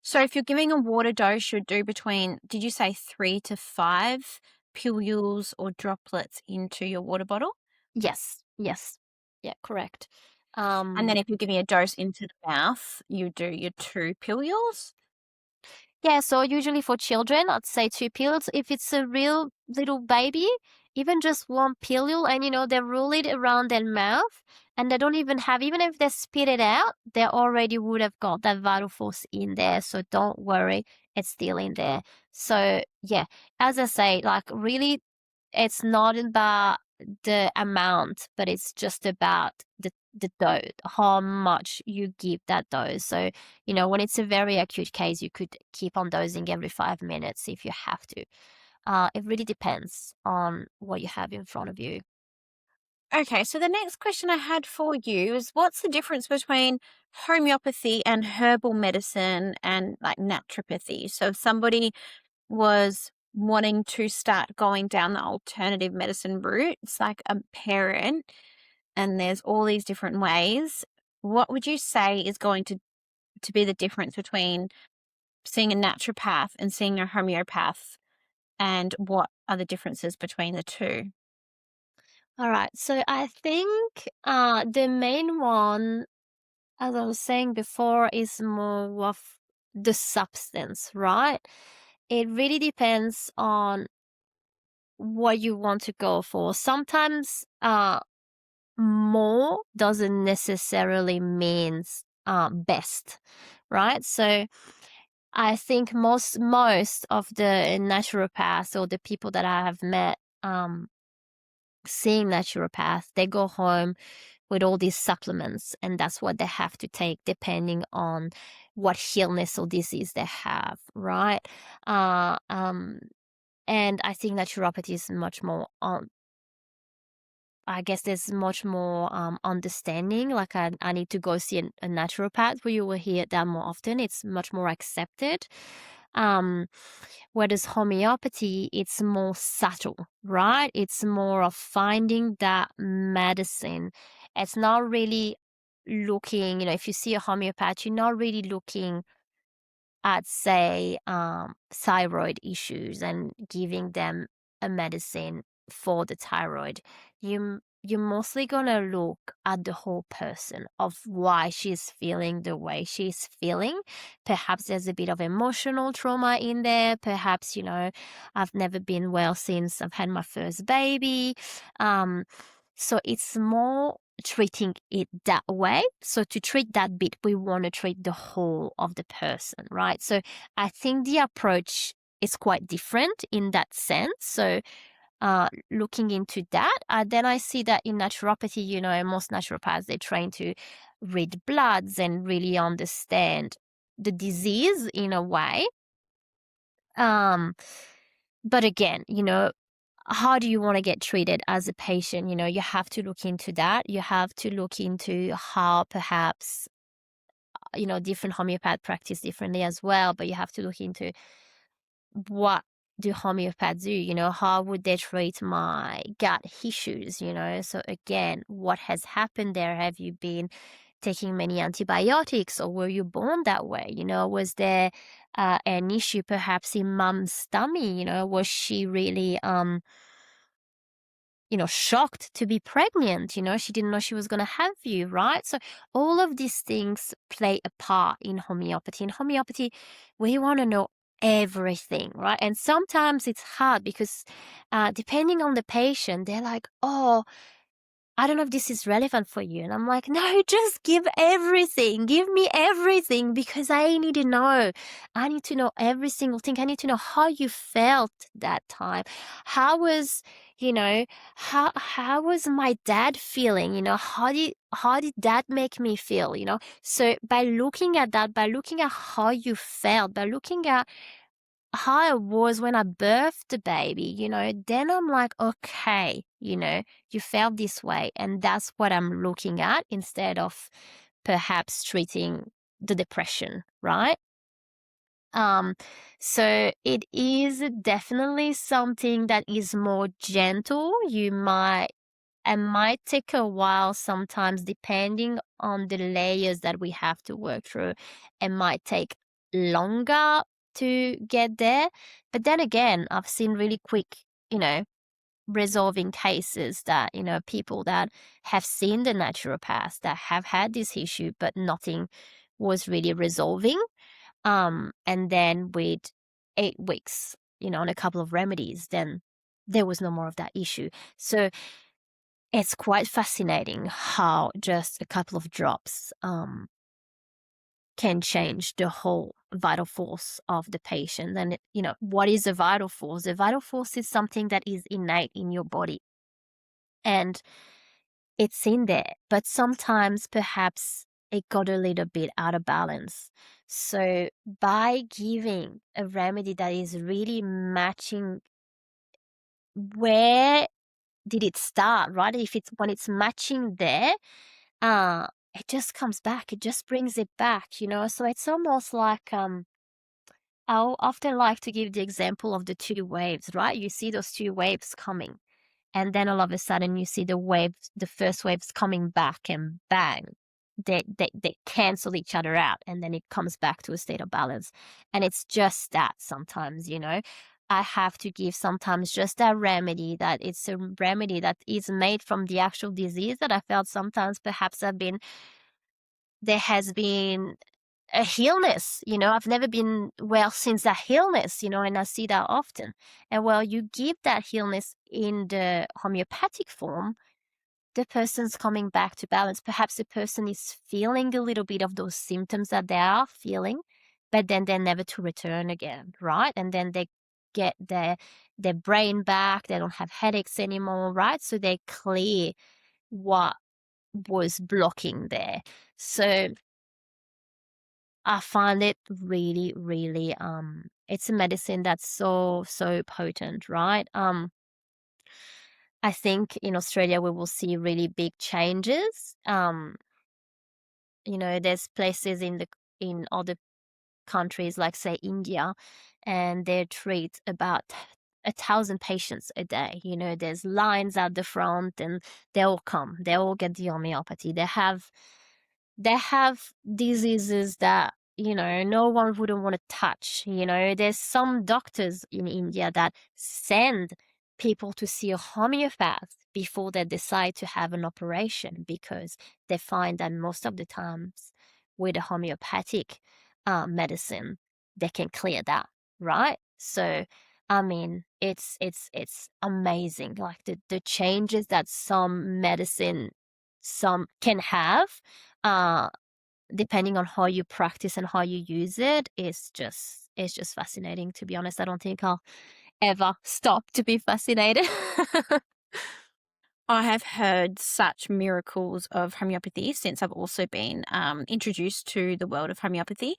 So if you're giving a water dose, you'd do between, did you say 3 to 5 pillules or droplets into your water bottle? Yes. Yeah, correct. And then if you're giving a dose into the mouth, you do your 2 pillules? Yeah, so usually for children, I'd say 2 pills. If it's a real little baby, even just 1 pill, and they roll it around their mouth, and they don't even have, even if they spit it out, they already would have got that vital force in there. So don't worry, it's still in there. So yeah, as I say, like really, it's not about the amount, but it's just about the dose, how much you give that dose. So when it's a very acute case, you could keep on dosing every 5 minutes if you have to. It really depends on what you have in front of you. Okay, so the next question I had for you is what's the difference between homeopathy and herbal medicine and like naturopathy? So if somebody was wanting to start going down the alternative medicine route, it's like a parent and there's all these different ways. What would you say is going to be the difference between seeing a naturopath and seeing a homeopath, and what are the differences between the two? All right. So I think the main one, as I was saying before, is more of the substance, right? It really depends on what you want to go for. Sometimes more doesn't necessarily means best, right? So I think most of the naturopaths or the people that I have met seeing naturopaths, they go home with all these supplements, and that's what they have to take depending on what illness or disease they have, right? Uh, um, and I think naturopathy is much more on. I guess there's much more understanding. Like I need to go see a naturopath where you will hear that more often. It's much more accepted. Um, Whereas homeopathy, it's more subtle, right? It's more of finding that medicine. It's not really looking, if you see a homeopath, you're not really looking at, say, thyroid issues and giving them a medicine for the thyroid. You're mostly gonna look at the whole person of why she's feeling the way she's feeling. Perhaps there's a bit of emotional trauma in there. Perhaps, I've never been well since I've had my first baby. So it's more treating it that way. So to treat that bit, we want to treat the whole of the person, right? So I think the approach is quite different in that sense. So looking into that, then I see that in naturopathy, most naturopaths, they train to read bloods and really understand the disease in a way. But again, how do you want to get treated as a patient? You have to look into that. You have to look into how perhaps, different homeopath practice differently as well, but you have to look into what do homeopaths do? How would they treat my gut issues? So again, what has happened there? Have you been taking many antibiotics, or were you born that way? Was there an issue perhaps in mom's tummy? Was she really shocked to be pregnant? She didn't know she was going to have you, right? So all of these things play a part in homeopathy. In homeopathy, we want to know everything, right? And sometimes it's hard because depending on the patient, they're like, oh, I don't know if this is relevant for you. And I'm like, no, just give everything. Give me everything, because I need to know. I need to know every single thing. I need to know how you felt that time. How was, how was my dad feeling? How did that make me feel? So by looking at that, by looking at how you felt, by looking at how I was when I birthed the baby, then I'm like, okay, you felt this way. And that's what I'm looking at instead of perhaps treating the depression, right? Um, so it is definitely something that is more gentle. It might take a while sometimes, depending on the layers that we have to work through. It might take longer to get there. But then again, I've seen really quick, resolving cases that, people that have seen the naturopath that have had this issue, but nothing was really resolving. And then with 8 weeks, on a couple of remedies, then there was no more of that issue. So it's quite fascinating how just a couple of drops can change the whole vital force of the patient. And, what is a vital force? A vital force is something that is innate in your body, and it's in there, but sometimes perhaps it got a little bit out of balance. So by giving a remedy that is really matching where did it start, right? When it's matching there, it just comes back. It just brings it back, So it's almost like I'll often like to give the example of the two waves, right? You see those two waves coming, and then all of a sudden you see the first waves coming back, and bang, they cancel each other out, and then it comes back to a state of balance. And it's just that sometimes, I have to give sometimes just a remedy that it's a remedy that is made from the actual disease that I felt sometimes perhaps there has been a illness, I've never been well since that illness, and I see that often. And well, you give that illness in the homeopathic form, the person's coming back to balance. Perhaps the person is feeling a little bit of those symptoms that they are feeling, but then they're never to return again, right? And then they get their brain back, they don't have headaches anymore, right? So they clear what was blocking there. So I find it really, really, it's a medicine that's so, so potent, right? I think in Australia we will see really big changes. There's places in other countries like say India, and they treat about 1,000 patients a day. There's lines at the front, and they all get the homeopathy. They have diseases that, no one wouldn't want to touch. There's some doctors in India that send people to see a homeopath before they decide to have an operation, because they find that most of the times with a homeopathic medicine, they can clear that, right? So, I mean, it's amazing, like the changes that some can have, uh, depending on how you practice and how you use it. It's just fascinating, to be honest. I don't think I'll ever stop to be fascinated. I have heard such miracles of homeopathy since I've also been introduced to the world of homeopathy.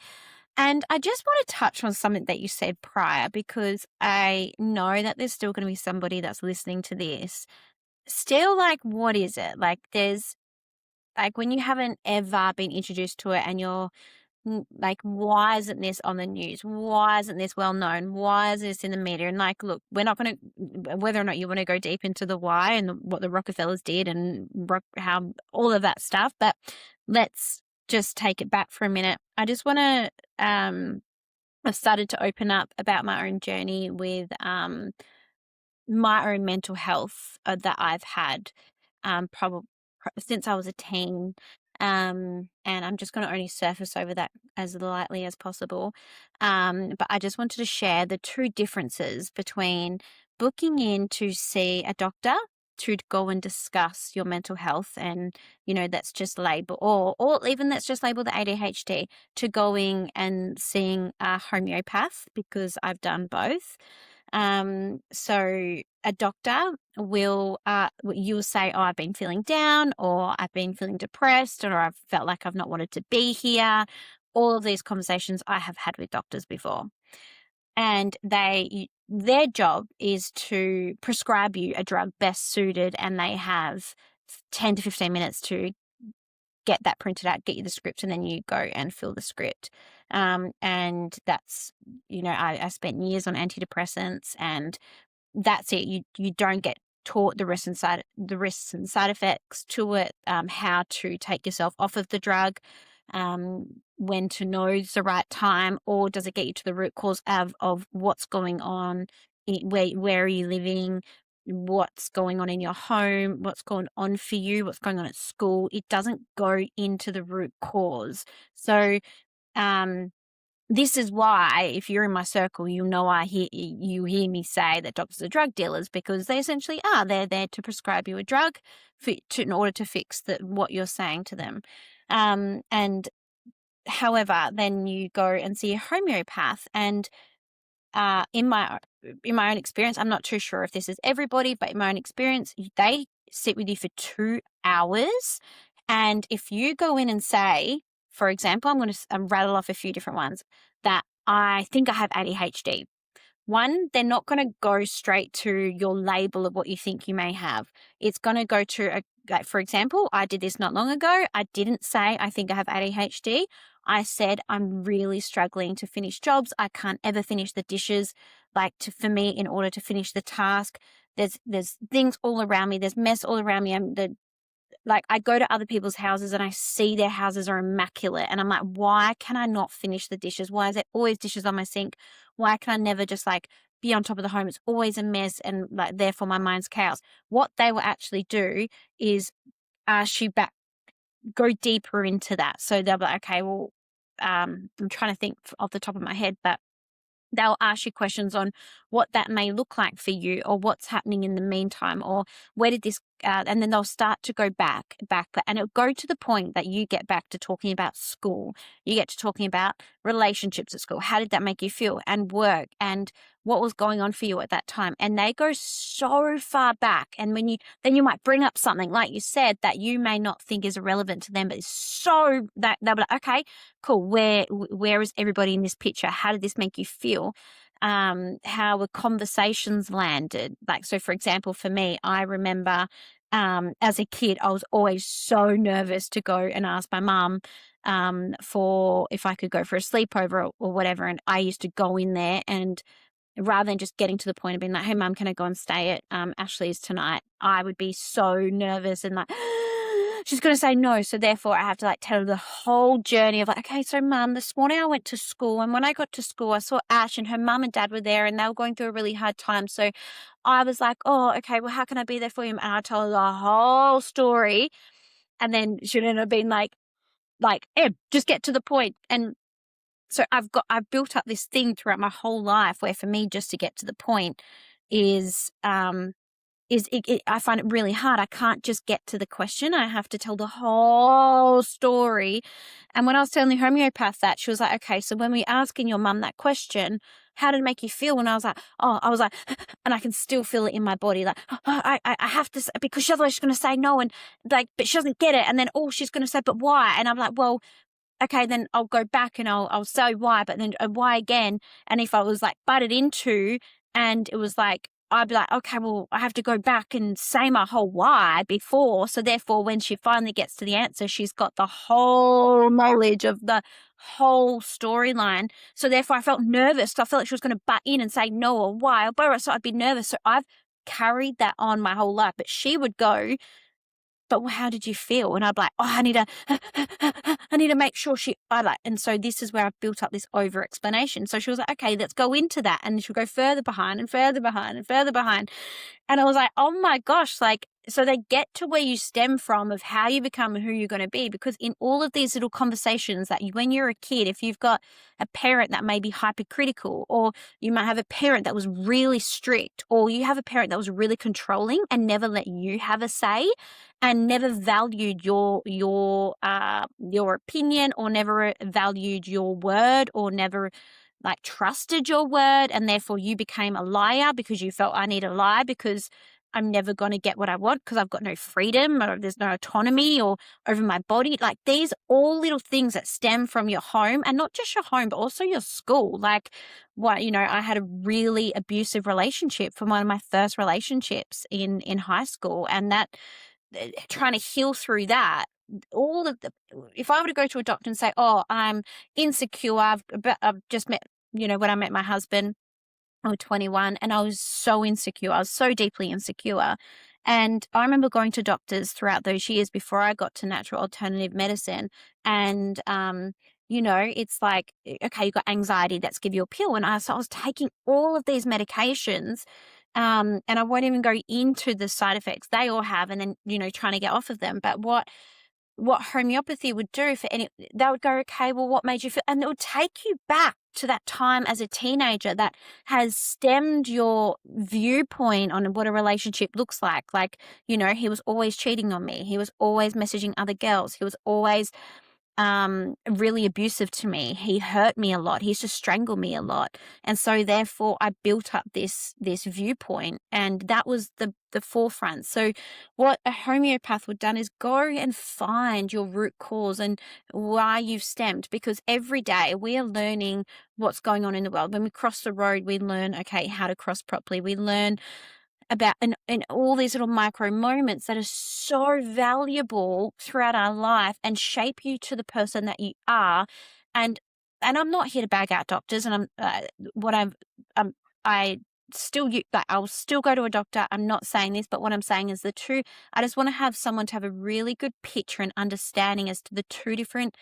And I just want to touch on something that you said prior, because I know that there's still going to be somebody that's listening to this. Still, like, what is it? Like, there's, like, when you haven't ever been introduced to it and you're like, why isn't this on the news? Why isn't this well known? Why is this in the media? And like, look, we're not going to, whether or not you want to go deep into the why and what the Rockefellers did and how all of that stuff, but let's just take it back for a minute. I just want to, I've started to open up about my own journey with my own mental health that I've had probably since I was a teen. And I'm just going to only surface over that as lightly as possible. But I just wanted to share the two differences between booking in to see a doctor to go and discuss your mental health, and that's just label, or even that's just labeled the ADHD, to going and seeing a homeopath, because I've done both. So a doctor will, you'll say, oh, I've been feeling down, or I've been feeling depressed, or I've felt like I've not wanted to be here. All of these conversations I have had with doctors before. And their job is to prescribe you a drug best suited, and they have 10 to 15 minutes to get that printed out, get you the script, and then you go and fill the script. And that's, I spent years on antidepressants, and that's it. You don't get taught the risks and side effects to it, how to take yourself off of the drug, when to know it's the right time, or does it get you to the root cause of what's going on, where are you living, what's going on in your home, what's going on for you, what's going on at school. It doesn't go into the root cause. So this is why, if you're in my circle, you hear me say that doctors are drug dealers, because they essentially are. They're there to prescribe you a drug in order to fix what you're saying to them. And however, then you go and see a homeopath, and in my own experience, I'm not too sure if this is everybody, but in my own experience, they sit with you for 2 hours. And if you go in and say, for example, I'm going to rattle off a few different ones, that I think I have ADHD. One, they're not going to go straight to your label of what you think you may have. It's going to go to, like, for example, I did this not long ago. I didn't say I think I have ADHD. I said I'm really struggling to finish jobs. I can't ever finish the dishes. For me, in order to finish the task, there's things all around me. There's mess all around me. I go to other people's houses and I see their houses are immaculate, and I'm like, why can I not finish the dishes? Why is there always dishes on my sink? Why can I never just be on top of the home? It's always a mess, and therefore my mind's chaos. What they will actually do is ask you back, go deeper into that. So they'll be like, okay, well, I'm trying to think off the top of my head, but they'll ask you questions on what that may look like for you, or what's happening in the meantime, or where did this, and then they'll start to go back, and it'll go to the point that you get back to talking about school. You get to talking about relationships at school. How did that make you feel? And work, and what was going on for you at that time. And they go so far back. And then you might bring up something, like you said, that you may not think is irrelevant to them, but it's so that they'll be like, okay, cool. Where is everybody in this picture? How did this make you feel? How were conversations landed? So for example, for me, I remember, as a kid, I was always so nervous to go and ask my mum, for if I could go for a sleepover or whatever. And I used to go in there, and rather than just getting to the point of being like, hey, Mum, can I go and stay at Ashley's tonight? I would be so nervous and she's going to say no. So therefore I have to tell her the whole journey of okay, so Mum, this morning I went to school, and when I got to school, I saw Ash and her mum and dad were there, and they were going through a really hard time. So I was like, oh, okay, well, how can I be there for you? And I told her the whole story. And then she'd end up being like, just get to the point. And so I've built up this thing throughout my whole life where, for me, just to get to the point is I find it really hard. I can't just get to the question. I have to tell the whole story. And when I was telling the homeopath that, she was like, okay, so when we're asking your mum that question, how did it make you feel? And I was like, and I can still feel it in my body. I have to, because otherwise she's going to say no. And but she doesn't get it. And then, she's going to say, but why? And I'm like, well, okay, then I'll go back and I'll say why, but then why again? And if I was butted into, and it was I'd be like, okay, well, I have to go back and say my whole why before. So therefore, when she finally gets to the answer, she's got the whole knowledge of the whole storyline. So therefore I felt nervous. I felt like she was going to butt in and say no or why or blah. So I'd be nervous. So I've carried that on my whole life. But she would go, but how did you feel? And I'd be like, oh, I need to make sure and so this is where I've built up this over explanation. So she was like, okay, let's go into that. And she'll go further behind and further behind and further behind. And I was like, oh my gosh, like, so they get to where you stem from of how you become and who you're going to be. Because in all of these little conversations that when you're a kid, if you've got a parent that may be hypercritical, or you might have a parent that was really strict, or you have a parent that was really controlling and never let you have a say and never valued your opinion, or never valued your word, or never like trusted your word, and therefore you became a liar because you felt I need to lie because I'm never going to get what I want because I've got no freedom, or there's no autonomy or over my body. Like, these all little things that stem from your home, and not just your home, but also your school. Like, I had a really abusive relationship from one of my first relationships in high school, and that trying to heal through that, if I were to go to a doctor and say, oh, I'm insecure, I've just met, when I met my husband, I was 21 and I was so insecure. I was so deeply insecure. And I remember going to doctors throughout those years before I got to natural alternative medicine. And, it's like, okay, you've got anxiety, let's give you a pill. And so I was taking all of these medications, and I won't even go into the side effects they all have, and then, trying to get off of them. But what homeopathy would do they would go, okay, well, what made you feel? And it would take you back to that time as a teenager that has stemmed your viewpoint on what a relationship looks like. Like, he was always cheating on me. He was always messaging other girls. He was always really abusive to me. He hurt me a lot. He used to strangle me a lot. And so therefore I built up this viewpoint, and that was the forefront. So what a homeopath would done is go and find your root cause and why you've stemmed, because every day we are learning what's going on in the world. When we cross the road, we learn, okay, how to cross properly. We learn about and all these little micro moments that are so valuable throughout our life and shape you to the person that you are. And I'm not here to bag out doctors, and I still like I'll still go to a doctor. I'm not saying this, but what I'm saying is I just want to have someone to have a really good picture and understanding as to the two different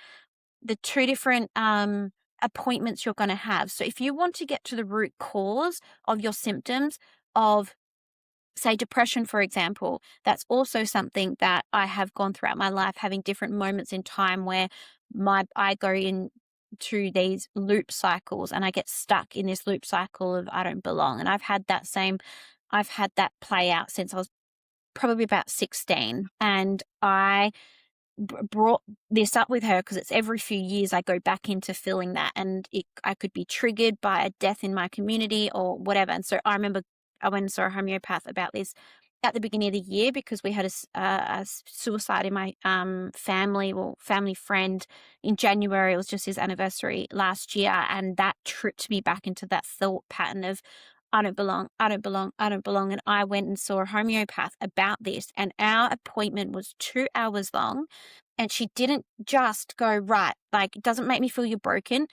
appointments you're going to have. So if you want to get to the root cause of your symptoms of, say, depression, for example, that's also something that I have gone throughout my life, having different moments in time where I go into these loop cycles, and I get stuck in this loop cycle of I don't belong. And I've had that play out since I was probably about 16. And I brought this up with her because it's every few years I go back into feeling that, and I could be triggered by a death in my community or whatever. And so I remember I went and saw a homeopath about this at the beginning of the year because we had a suicide in my family friend in January. It was just his anniversary last year, and that tripped me back into that thought pattern of I don't belong, I don't belong, I don't belong. And I went and saw a homeopath about this, and our appointment was 2 hours long. And she didn't just go, right, like, it doesn't make me feel you're broken,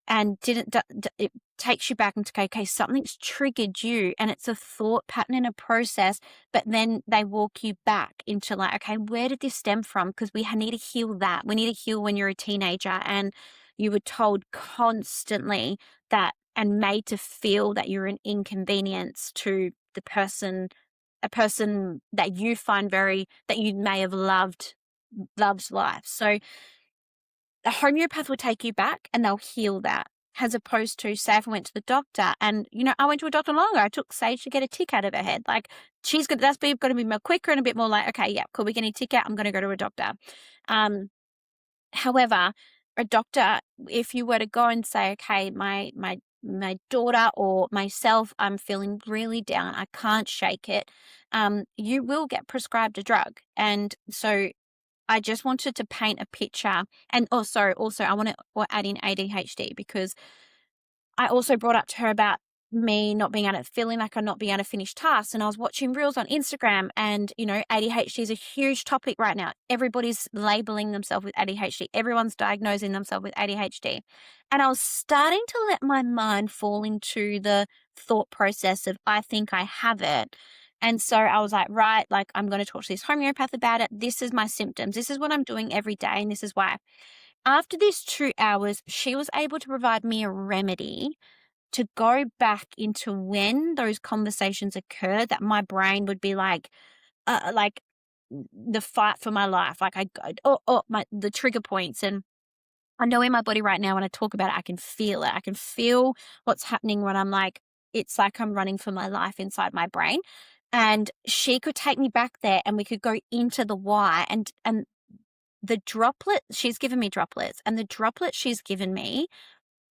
and it takes you back and okay, something's triggered you, and it's a thought pattern and a process, but then they walk you back into like, okay, where did this stem from? Because we need to heal that. We need to heal when you're a teenager and you were told constantly that and made to feel that you're an inconvenience to a person that you find that you may have loved life. So the homeopath will take you back and they'll heal that, as opposed to, say, if I went to the doctor and, I went to a doctor longer. I took Sage to get a tick out of her head. Like, that's going to be more quicker and a bit more like, okay, yeah, cool, we're getting a tick out. I'm going to go to a doctor. However, a doctor, if you were to go and say, okay, my daughter or myself, I'm feeling really down, I can't shake it, you will get prescribed a drug. And so I just wanted to paint a picture. And also I want to add in ADHD, because I also brought up to her about me not being able to feeling like I'm not being able to finish tasks. And I was watching reels on Instagram, and, ADHD is a huge topic right now. Everybody's labeling themselves with ADHD. Everyone's diagnosing themselves with ADHD. And I was starting to let my mind fall into the thought process of, I think I have it. And so I was like, right, like, I'm going to talk to this homeopath about it. This is my symptoms. This is what I'm doing every day. And this is why. After these 2 hours, she was able to provide me a remedy to go back into when those conversations occurred, that my brain would be like the fight for my life. Like the trigger points. And I know in my body right now, when I talk about it, I can feel it. I can feel what's happening when I'm like, it's like I'm running for my life inside my brain. And she could take me back there, and we could go into the why. And the droplet, she's given me droplets, and the droplet she's given me,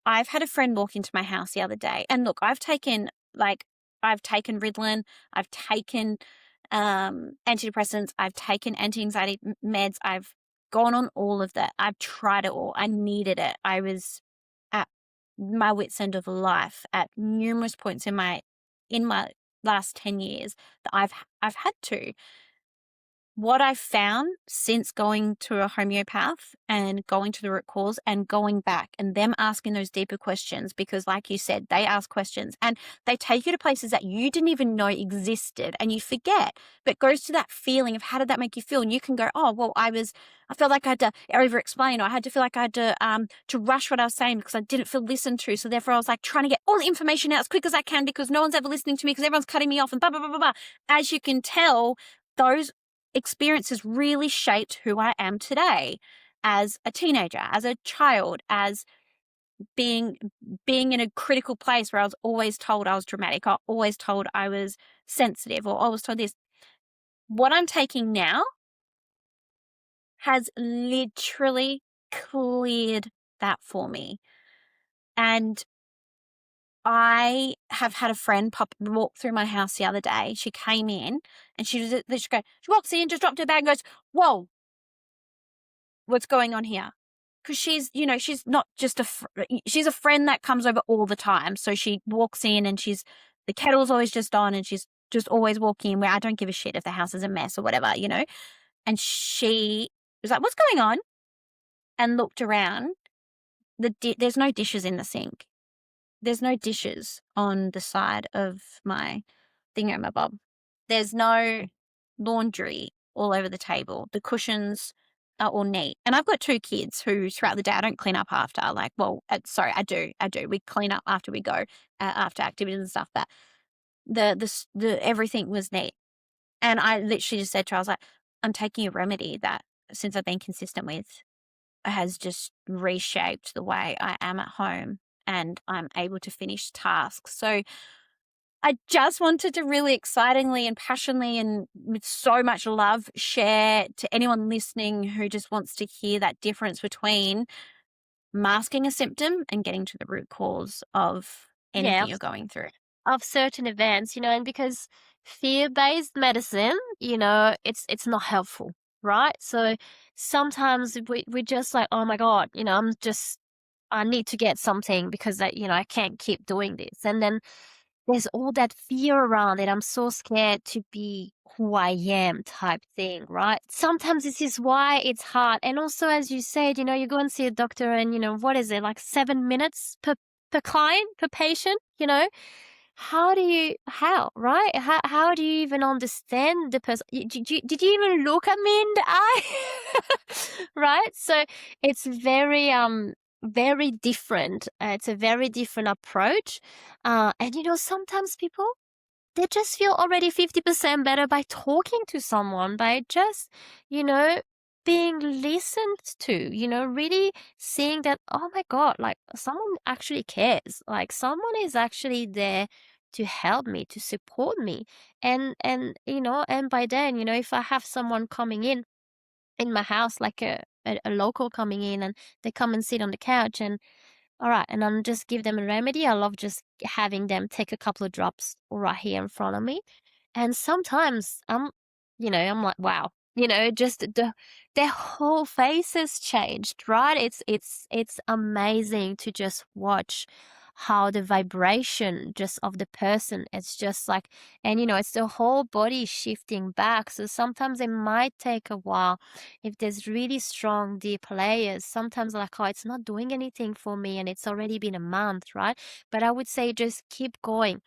I've had a friend walk into my house the other day, and look, I've taken Ritalin, I've taken antidepressants, I've taken anti-anxiety meds, I've gone on all of that. I've tried it all. I needed it. I was at my wit's end of life at numerous points in my last 10 years that I've had to. What I've found since going to a homeopath and going to the root cause and going back and them asking those deeper questions, because like you said, they ask questions and they take you to places that you didn't even know existed, and you forget, but it goes to that feeling of how did that make you feel? And you can go, oh, well, I felt like I had to over explain, or I had to feel like I had to rush what I was saying because I didn't feel listened to. So therefore I was like trying to get all the information out as quick as I can because no one's ever listening to me because everyone's cutting me off and blah, blah, blah, blah, blah. As you can tell, those experiences really shaped who I am today as a teenager, as a child, as being in a critical place where I was always told I was dramatic, or always told I was sensitive, or always told this. What I'm taking now has literally cleared that for me. And I have had a friend walk through my house the other day. She came in and she walks in, just dropped her bag and goes, whoa, what's going on here? Because she's not just she's a friend that comes over all the time. So she walks in and the kettle's always just on, and she's just always walking in where I don't give a shit if the house is a mess or whatever, And she was like, what's going on? And looked around. There's no dishes in the sink. There's no dishes on the side of my thingamabob. There's no laundry all over the table. The cushions are all neat. And I've got 2 kids who throughout the day I don't clean up after. Sorry, I do. We clean up after we go, after activities and stuff. But the everything was neat. And I literally just said to her, I was like, I'm taking a remedy that, since I've been consistent with, has just reshaped the way I am at home, and I'm able to finish tasks. So I just wanted to really excitingly and passionately and with so much love share to anyone listening who just wants to hear that difference between masking a symptom and getting to the root cause of Yeah, anything you're going through. of certain events, and because fear-based medicine, it's not helpful, right? So sometimes we just like, oh my God, I need to get something because I can't keep doing this. And then there's all that fear around it. I'm so scared to be who I am type thing, right? Sometimes this is why it's hard. And also, as you said, you go and see a doctor and, what is it, like 7 minutes per client, per patient, right? How do you even understand the person? Did you even look at me in the eye? Right? So it's very different. It's a very different approach. And sometimes people, they just feel already 50% better by talking to someone, by just, you know, being listened to, really seeing that, oh my God, like someone actually cares. Like someone is actually there to help me, to support me. And by then, if I have someone coming in my house, like a local coming in, and they come and sit on the couch, and all right, and I'll just give them a remedy. I love just having them take a couple of drops right here in front of me. And sometimes I'm like, wow, just their whole face has changed, right? It's amazing to just watch how the vibration just of the person, it's just like, and it's the whole body shifting back. So sometimes it might take a while if there's really strong deep layers. Sometimes like, oh, it's not doing anything for me and it's already been a month, right? But I would say just keep going,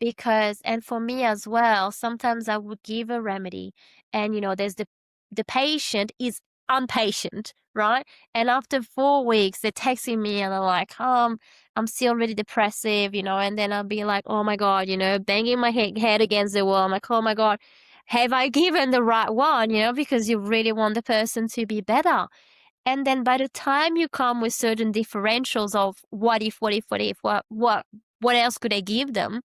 because, and for me as well, sometimes I would give a remedy and there's the patient is unpatient, right? And after 4 weeks they're texting me and they're like, I'm still really depressive, and then I'll be like, oh my god, banging my head against the wall. I'm like, oh my god, have I given the right one? Because you really want the person to be better. And then by the time you come with certain differentials of what else could I give them,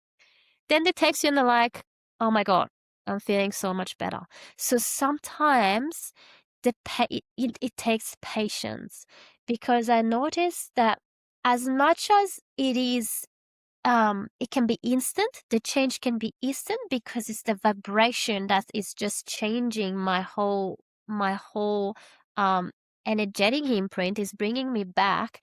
then they text you and they're like, oh my God, I'm feeling so much better. So sometimes it takes patience, because I noticed that as much as it can be instant, the change can be instant, because it's the vibration that is just changing my whole um energetic imprint, is bringing me back.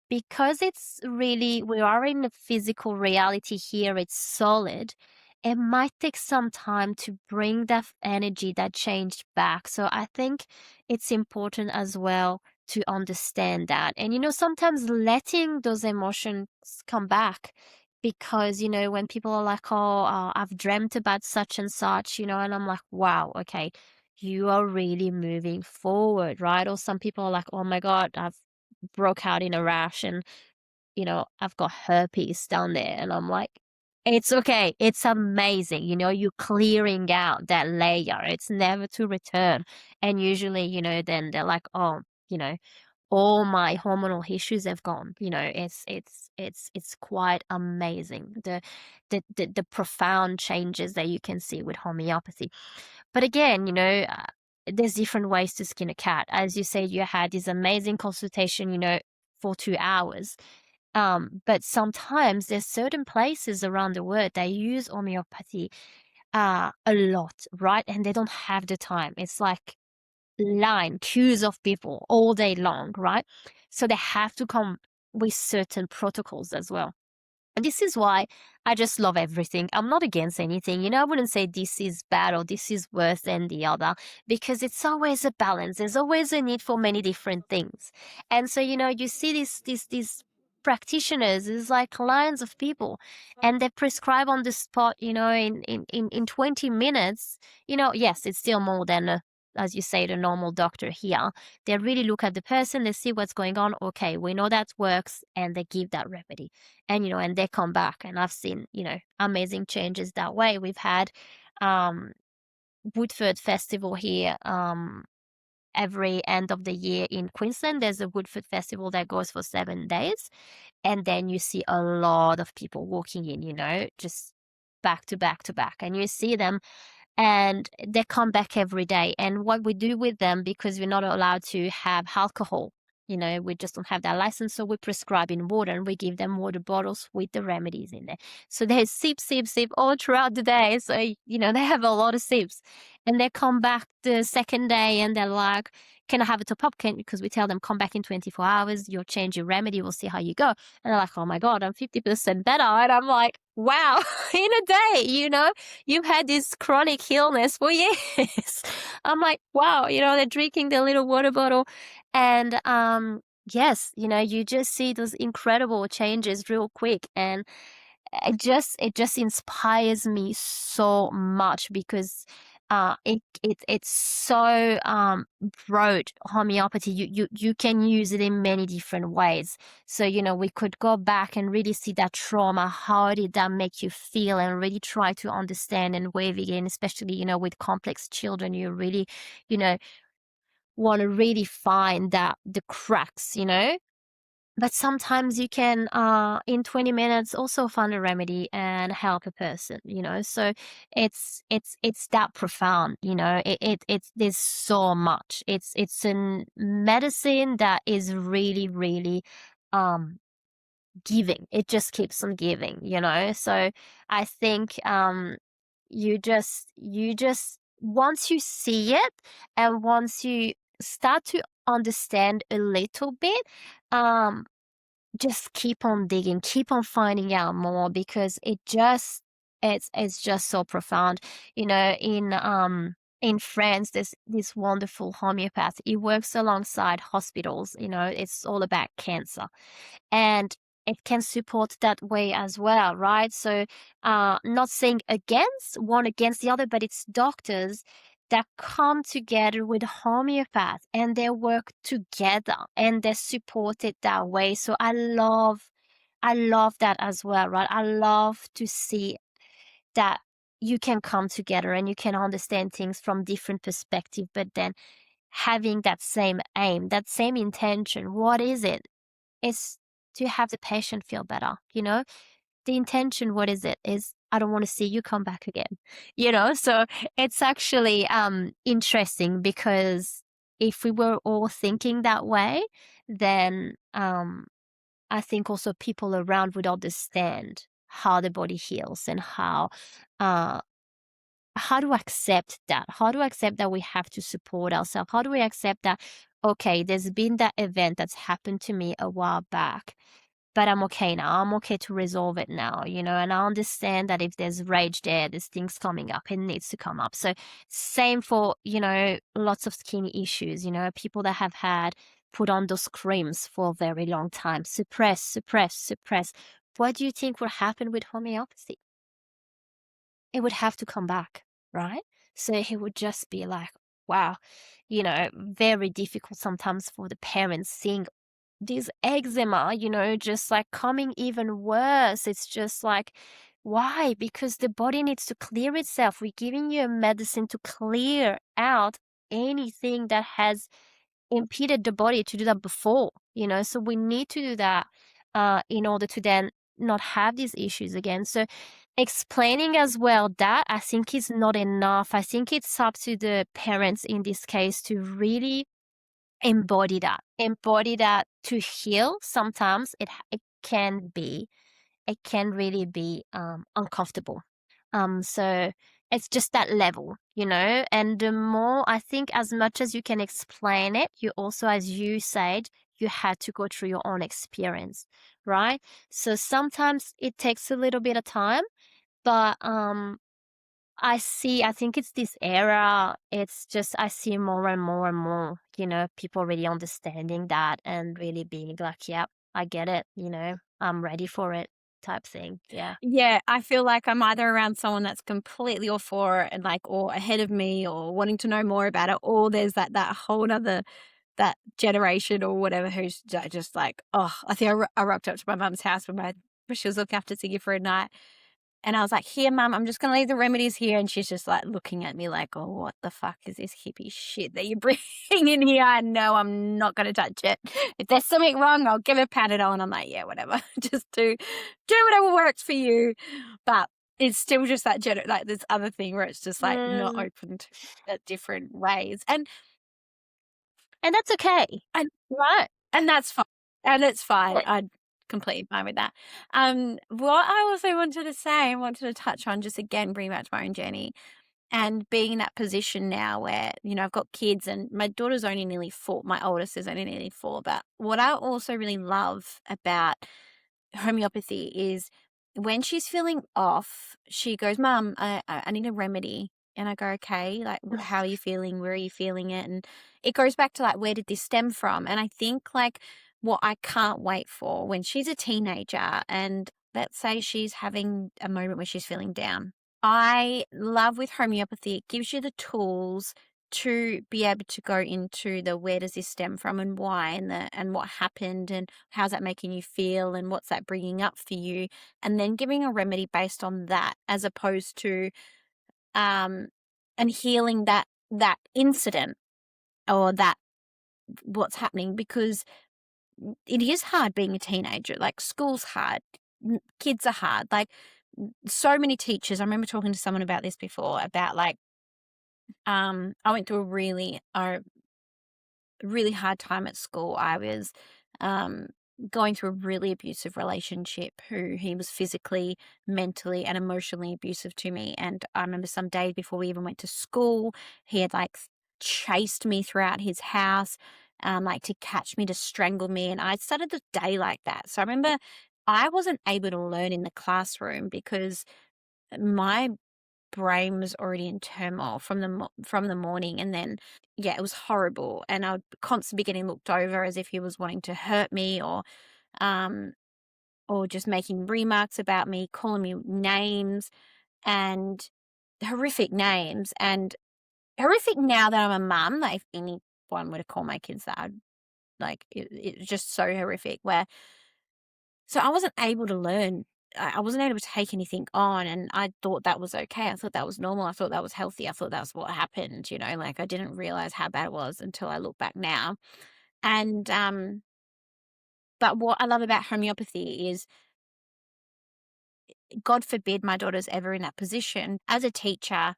Because it's really, we are in a physical reality here, it's solid, it might take some time to bring that energy, that change back. So I think it's important as well to understand that. And, sometimes letting those emotions come back, because, when people are like, oh, I've dreamt about such and such, and I'm like, wow, okay, you are really moving forward, right? Or some people are like, oh my God, I've broke out in a rash and I've got herpes down there. And I'm like, it's okay, it's amazing, you're clearing out that layer, it's never to return. And usually, then they're like, oh, all my hormonal issues have gone. It's quite amazing, the profound changes that you can see with homeopathy. But again, there's different ways to skin a cat. As you said, you had this amazing consultation, for 2 hours. But sometimes there's certain places around the world that use homeopathy a lot, right? And they don't have the time. It's like queues of people all day long, right? So they have to come with certain protocols as well. And this is why I just love everything. I'm not against anything. I wouldn't say this is bad or this is worse than the other, because it's always a balance. There's always a need for many different things. And so, you see these practitioners is like lines of people, and they prescribe on the spot, in 20 minutes. Yes, it's still more than as you say, the normal doctor here. They really look at the person, they see what's going on. Okay, we know that works, and they give that remedy. And and they come back, and I've seen amazing changes that way. We've had Woodford Festival here every end of the year in Queensland. There's a Woodford Festival that goes for 7 days, and then you see a lot of people walking in, just back to back to back, and you see them and they come back every day. And what we do with them, because we're not allowed to have alcohol, we just don't have that license, so we prescribe in water, and we give them water bottles with the remedies in there. So they sip, sip, sip all throughout the day. So, they have a lot of sips. And they come back the second day and they're like, can I have a top up? Because we tell them, come back in 24 hours, you'll change your remedy, we'll see how you go. And they're like, oh my God, I'm 50% better. And I'm like, wow, in a day, you've had this chronic illness for years. I'm like, wow, they're drinking their little water bottle. And yes, you just see those incredible changes real quick. And it just inspires me so much, because it's so broad, homeopathy. You can use it in many different ways. So we could go back and really see that trauma, how did that make you feel, and really try to understand and weave it in, especially with complex children. You really want to really find that the cracks. But sometimes you can, in 20 minutes, also find a remedy and help a person, So it's that profound, it's there's so much. It's a medicine that is really, really giving. It just keeps on giving, So I think you just once you see it, and once you start to understand a little bit, um just keep on digging, keep on finding out more, because it's just so profound. In France, there's this wonderful homeopath. He works alongside hospitals. It's all about cancer, and it can support that way as well, right? So, not saying against the other, but it's doctors that come together with homeopaths and they work together and they support it that way. So I love that as well, right? I love to see that you can come together and you can understand things from different perspective, but then having that same aim, that same intention. What is it? It's to have the patient feel better, The intention, what is it? Is I don't want to see you come back again, So it's actually interesting, because if we were all thinking that way, then I think also people around would understand how the body heals and uh how to accept that. How to accept that we have to support ourselves. How do we accept that, okay, there's been that event that's happened to me a while back, but I'm okay now. I'm okay to resolve it now, and I understand that if there's rage there's things coming up. It needs to come up. So same for, lots of skin issues, people that have had put on those creams for a very long time, suppress, suppress, suppress. What do you think will happen with homeopathy? It would have to come back, right? So it would just be like, wow, very difficult sometimes for the parents seeing this eczema, just like coming even worse. It's just like, why? Because the body needs to clear itself. We're giving you a medicine to clear out anything that has impeded the body to do that before, so we need to do that in order to then not have these issues again. So explaining as well that, I think, is not enough. I think it's up to the parents in this case to really embody that to heal. Sometimes it can really be uncomfortable. So it's just that level, and the more, I think, as much as you can explain it, you also, as you said, you had to go through your own experience, right? So sometimes it takes a little bit of time, but I think it's this era. It's just, I see more and more and more, people really understanding that and really being like, yep, I get it, I'm ready for it type thing. Yeah. Yeah, I feel like I'm either around someone that's completely all for it and like, or ahead of me or wanting to know more about it, or there's that whole other that generation or whatever who's just like, oh, I think I rocked up to my mum's house when she was looking after Siggy for a night. And I was like, here, mum, I'm just going to leave the remedies here. And she's just like looking at me like, oh, what the fuck is this hippie shit that you're bringing in here? I know I'm not going to touch it. If there's something wrong, I'll give it Panadol. And I'm like, yeah, whatever. Just do whatever works for you. But it's still just that like this other thing where it's just like not Mm, open to different ways. And and that's okay, and right? and that's fine. And it's fine. Yeah. I'm completely fine with that. What I also wanted to touch on, just again, bring back to my own journey and being in that position now where, I've got kids and my daughter's only nearly 4. My oldest is only nearly 4. But what I also really love about homeopathy is when she's feeling off, she goes, Mum, I need a remedy. And I go, okay, like, how are you feeling? Where are you feeling it? And it goes back to like, where did this stem from? And I think like what I can't wait for when she's a teenager and let's say she's having a moment where she's feeling down. I love with homeopathy, it gives you the tools to be able to go into the where does this stem from and why and what happened and how's that making you feel and what's that bringing up for you, and then giving a remedy based on that as opposed to um and healing that incident or that what's happening, because it is hard being a teenager. Like school's hard, kids are hard, like so many teachers. I remember talking to someone about this before about like I went through a really hard time at school. I was um, going through a really abusive relationship who he was physically, mentally, and emotionally abusive to me. And I remember some days before we even went to school, he had like chased me throughout his house. like to catch me, to strangle me. And I started the day like that. So I remember I wasn't able to learn in the classroom because my brain was already in turmoil from the morning, and then yeah, it was horrible, and I would constantly be getting looked over as if he was wanting to hurt me, um or just making remarks about me, calling me names, and horrific names, and horrific now that I'm a mum. Like, if anyone were to call my kids that, I'd like it's just so horrific. So I wasn't able to learn. I wasn't able to take anything on, and I thought that was okay. I thought that was normal. I thought that was healthy. I thought that's what happened. Like, I didn't realize how bad it was until I look back now. And but what I love about homeopathy is, God forbid my daughter's ever in that position. As a teacher,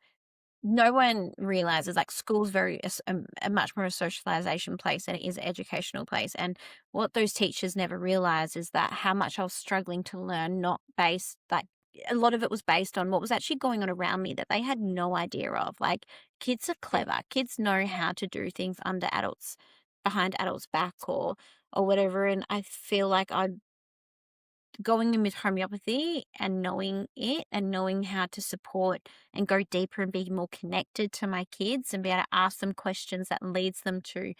no one realizes, like, school's very a much more a socialization place than it is an educational place. And what those teachers never realize is that how much I was struggling to learn, not based, like, a lot of it was based on what was actually going on around me that they had no idea of. Like, kids are clever. Kids know how to do things under adults, behind adults' back, or whatever. And I feel like I going in with homeopathy and knowing it and knowing how to support and go deeper and be more connected to my kids and be able to ask them questions that leads them to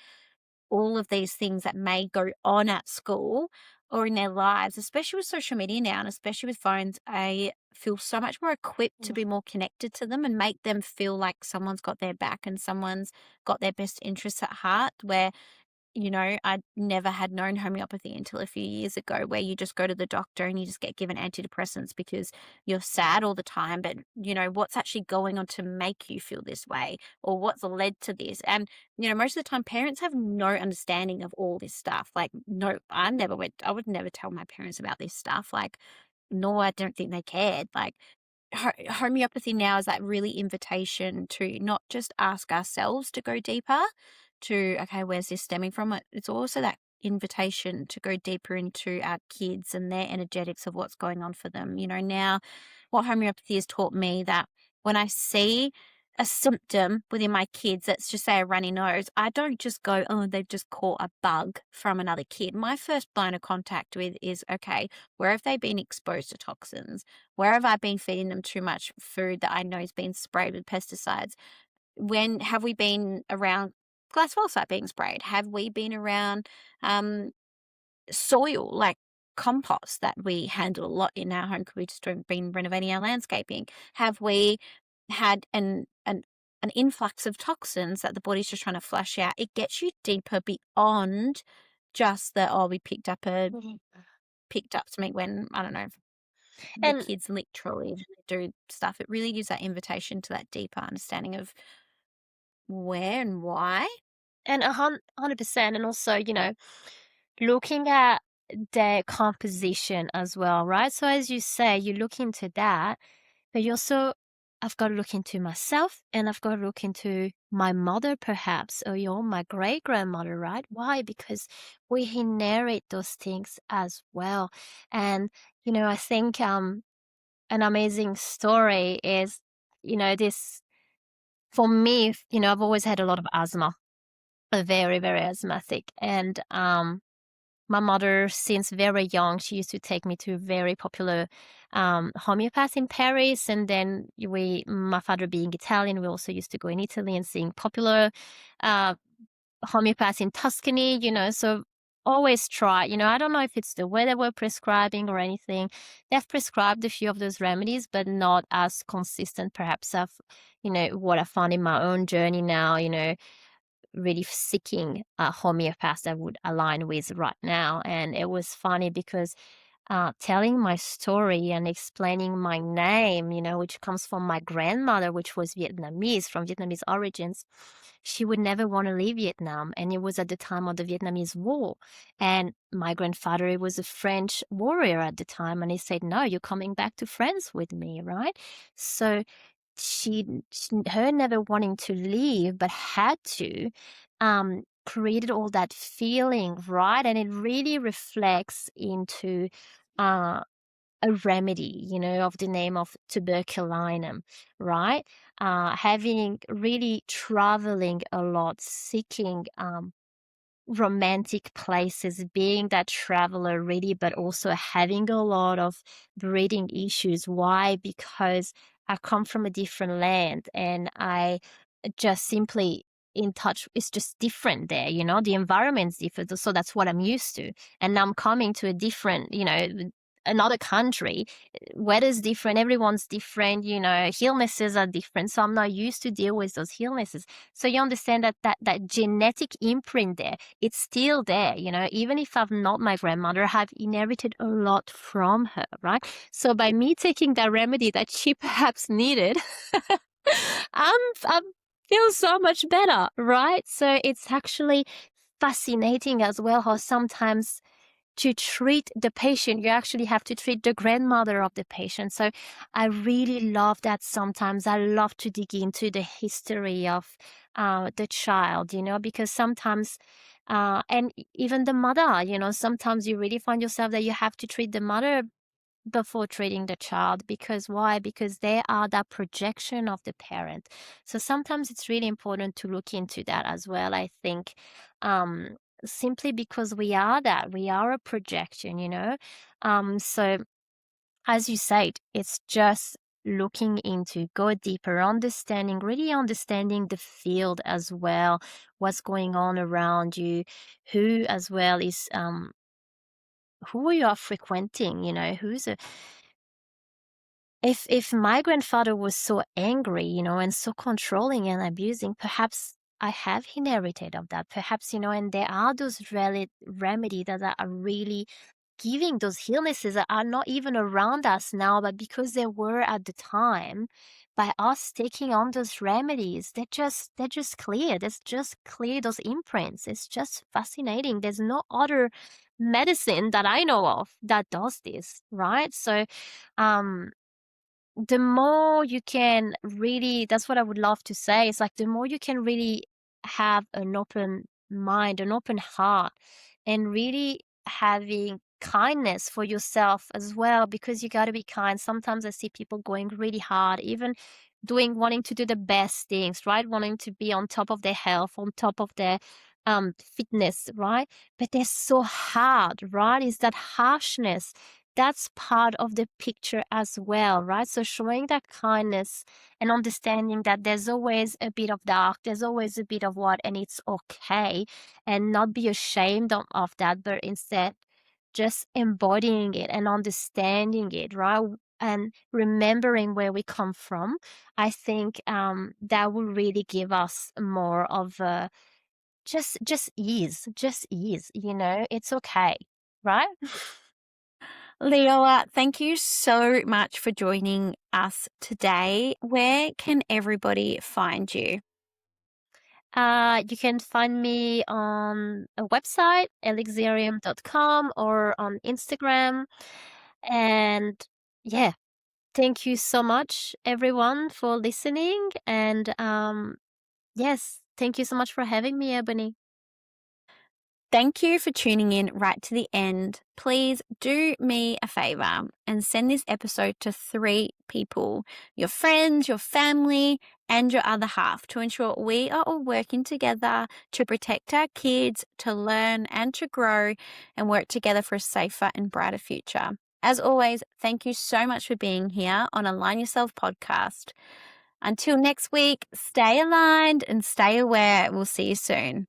all of these things that may go on at school or in their lives, especially with social media now and especially with phones. I feel so much more equipped to be more connected to them and make them feel like someone's got their back and someone's got their best interests at heart. Where I never had known homeopathy until a few years ago, where you just go to the doctor and you just get given antidepressants because you're sad all the time. But, what's actually going on to make you feel this way, or what's led to this? And, most of the time parents have no understanding of all this stuff. Like, no, I would never tell my parents about this stuff. Like, no, I don't think they cared. Like, homeopathy now is that really invitation to not just ask ourselves to go deeper to, okay, where's this stemming from? It's also that invitation to go deeper into our kids and their energetics of what's going on for them. Now what homeopathy has taught me, that when I see a symptom within my kids, let's just say a runny nose, I don't just go, oh, they've just caught a bug from another kid. My first line of contact with is, okay, where have they been exposed to toxins? Where have I been feeding them too much food that I know has been sprayed with pesticides? When have we been around glass phosphate being sprayed? Have we been around soil, like compost that we handle a lot in our home because we've just been renovating our landscaping? Have we had an influx of toxins that the body's just trying to flush out? It gets you deeper beyond just the, oh, we picked up something when, I don't know, the And kids literally do stuff. It really gives that invitation to that deeper understanding of where and why. and 100%, and also, looking at their composition as well, right? So as you say, you look into that, but you also, I've got to look into myself, and I've got to look into my mother perhaps, or my great grandmother, right? Why? Because we inherit those things as well. And I think an amazing story is, this for me, I've always had a lot of asthma, a very, very asthmatic. And my mother, since very young, she used to take me to a very popular homeopath in Paris. And then my father being Italian, we also used to go in Italy and seeing popular uh, homeopaths in Tuscany, so always try. I don't know if it's the way they were prescribing or anything. They've prescribed a few of those remedies, but not as consistent, perhaps, of, what I found in my own journey now, really seeking a homeopath that would align with right now. And it was funny because telling my story and explaining my name, which comes from my grandmother, which was Vietnamese, from Vietnamese origins, she would never want to leave Vietnam. And it was at the time of the Vietnamese War. And my grandfather, he was a French warrior at the time. And he said, no, you're coming back to France with me, right? So her never wanting to leave but had to, created all that feeling, right? And it really reflects into uh, a remedy, of the name of tuberculinum, right? Having really traveling a lot, seeking romantic places, being that traveler really, but also having a lot of breathing issues. Why? Because I come from a different land and I just simply in touch, it's just different there, the environment's different. So that's what I'm used to. And now I'm coming to a different, another country. Weather's different, everyone's different, illnesses are different. So I'm not used to deal with those illnesses. So you understand that genetic imprint there, it's still there, even if I've not my grandmother, I've inherited a lot from her, right? So by me taking that remedy that she perhaps needed, I'm feel so much better, right? So it's actually fascinating as well how sometimes to treat the patient, you actually have to treat the grandmother of the patient. So I really love that sometimes. I love to dig into the history of the child, because sometimes, and even the mother, sometimes you really find yourself that you have to treat the mother before treating the child. Because why? Because they are that projection of the parent. So sometimes it's really important to look into that as well, I think. Simply because we are a projection, so as you said, it's just looking into, go deeper, really understanding the field as well, what's going on around you, who as well is who you are frequenting, who's a if my grandfather was so angry, and so controlling and abusing, perhaps I have inherited of that. Perhaps, and there are those remedies that are really giving those illnesses that are not even around us now, but because they were at the time, by us taking on those remedies, they're just clear. That's just clear those imprints. It's just fascinating. There's no other medicine that I know of that does this, right? So um the more you can really, that's what I would love to say. It's like the more you can really have an open mind, an open heart, and really having kindness for yourself as well, because you got to be kind. Sometimes I see people going really hard, even wanting to do the best things, right? Wanting to be on top of their health, on top of their fitness, right? But they're so hard, right? Is that harshness, that's part of the picture as well, right? So showing that kindness and understanding that there's always a bit of dark, there's always a bit of what, and it's okay, and not be ashamed of that, but instead just embodying it and understanding it, right? And remembering where we come from. I think that will really give us more of a just ease, it's okay, right? Lyhoa, thank you so much for joining us today. Where can everybody find you? You can find me on a website, elixirium.com, or on Instagram. And yeah, thank you so much, everyone, for listening. And yes, thank you so much for having me, Ebony. Thank you for tuning in right to the end. Please do me a favor and send this episode to 3 people, your friends, your family, and your other half, to ensure we are all working together to protect our kids, to learn and to grow and work together for a safer and brighter future. As always, thank you so much for being here on Align Yourself podcast. Until next week, stay aligned and stay aware. We'll see you soon.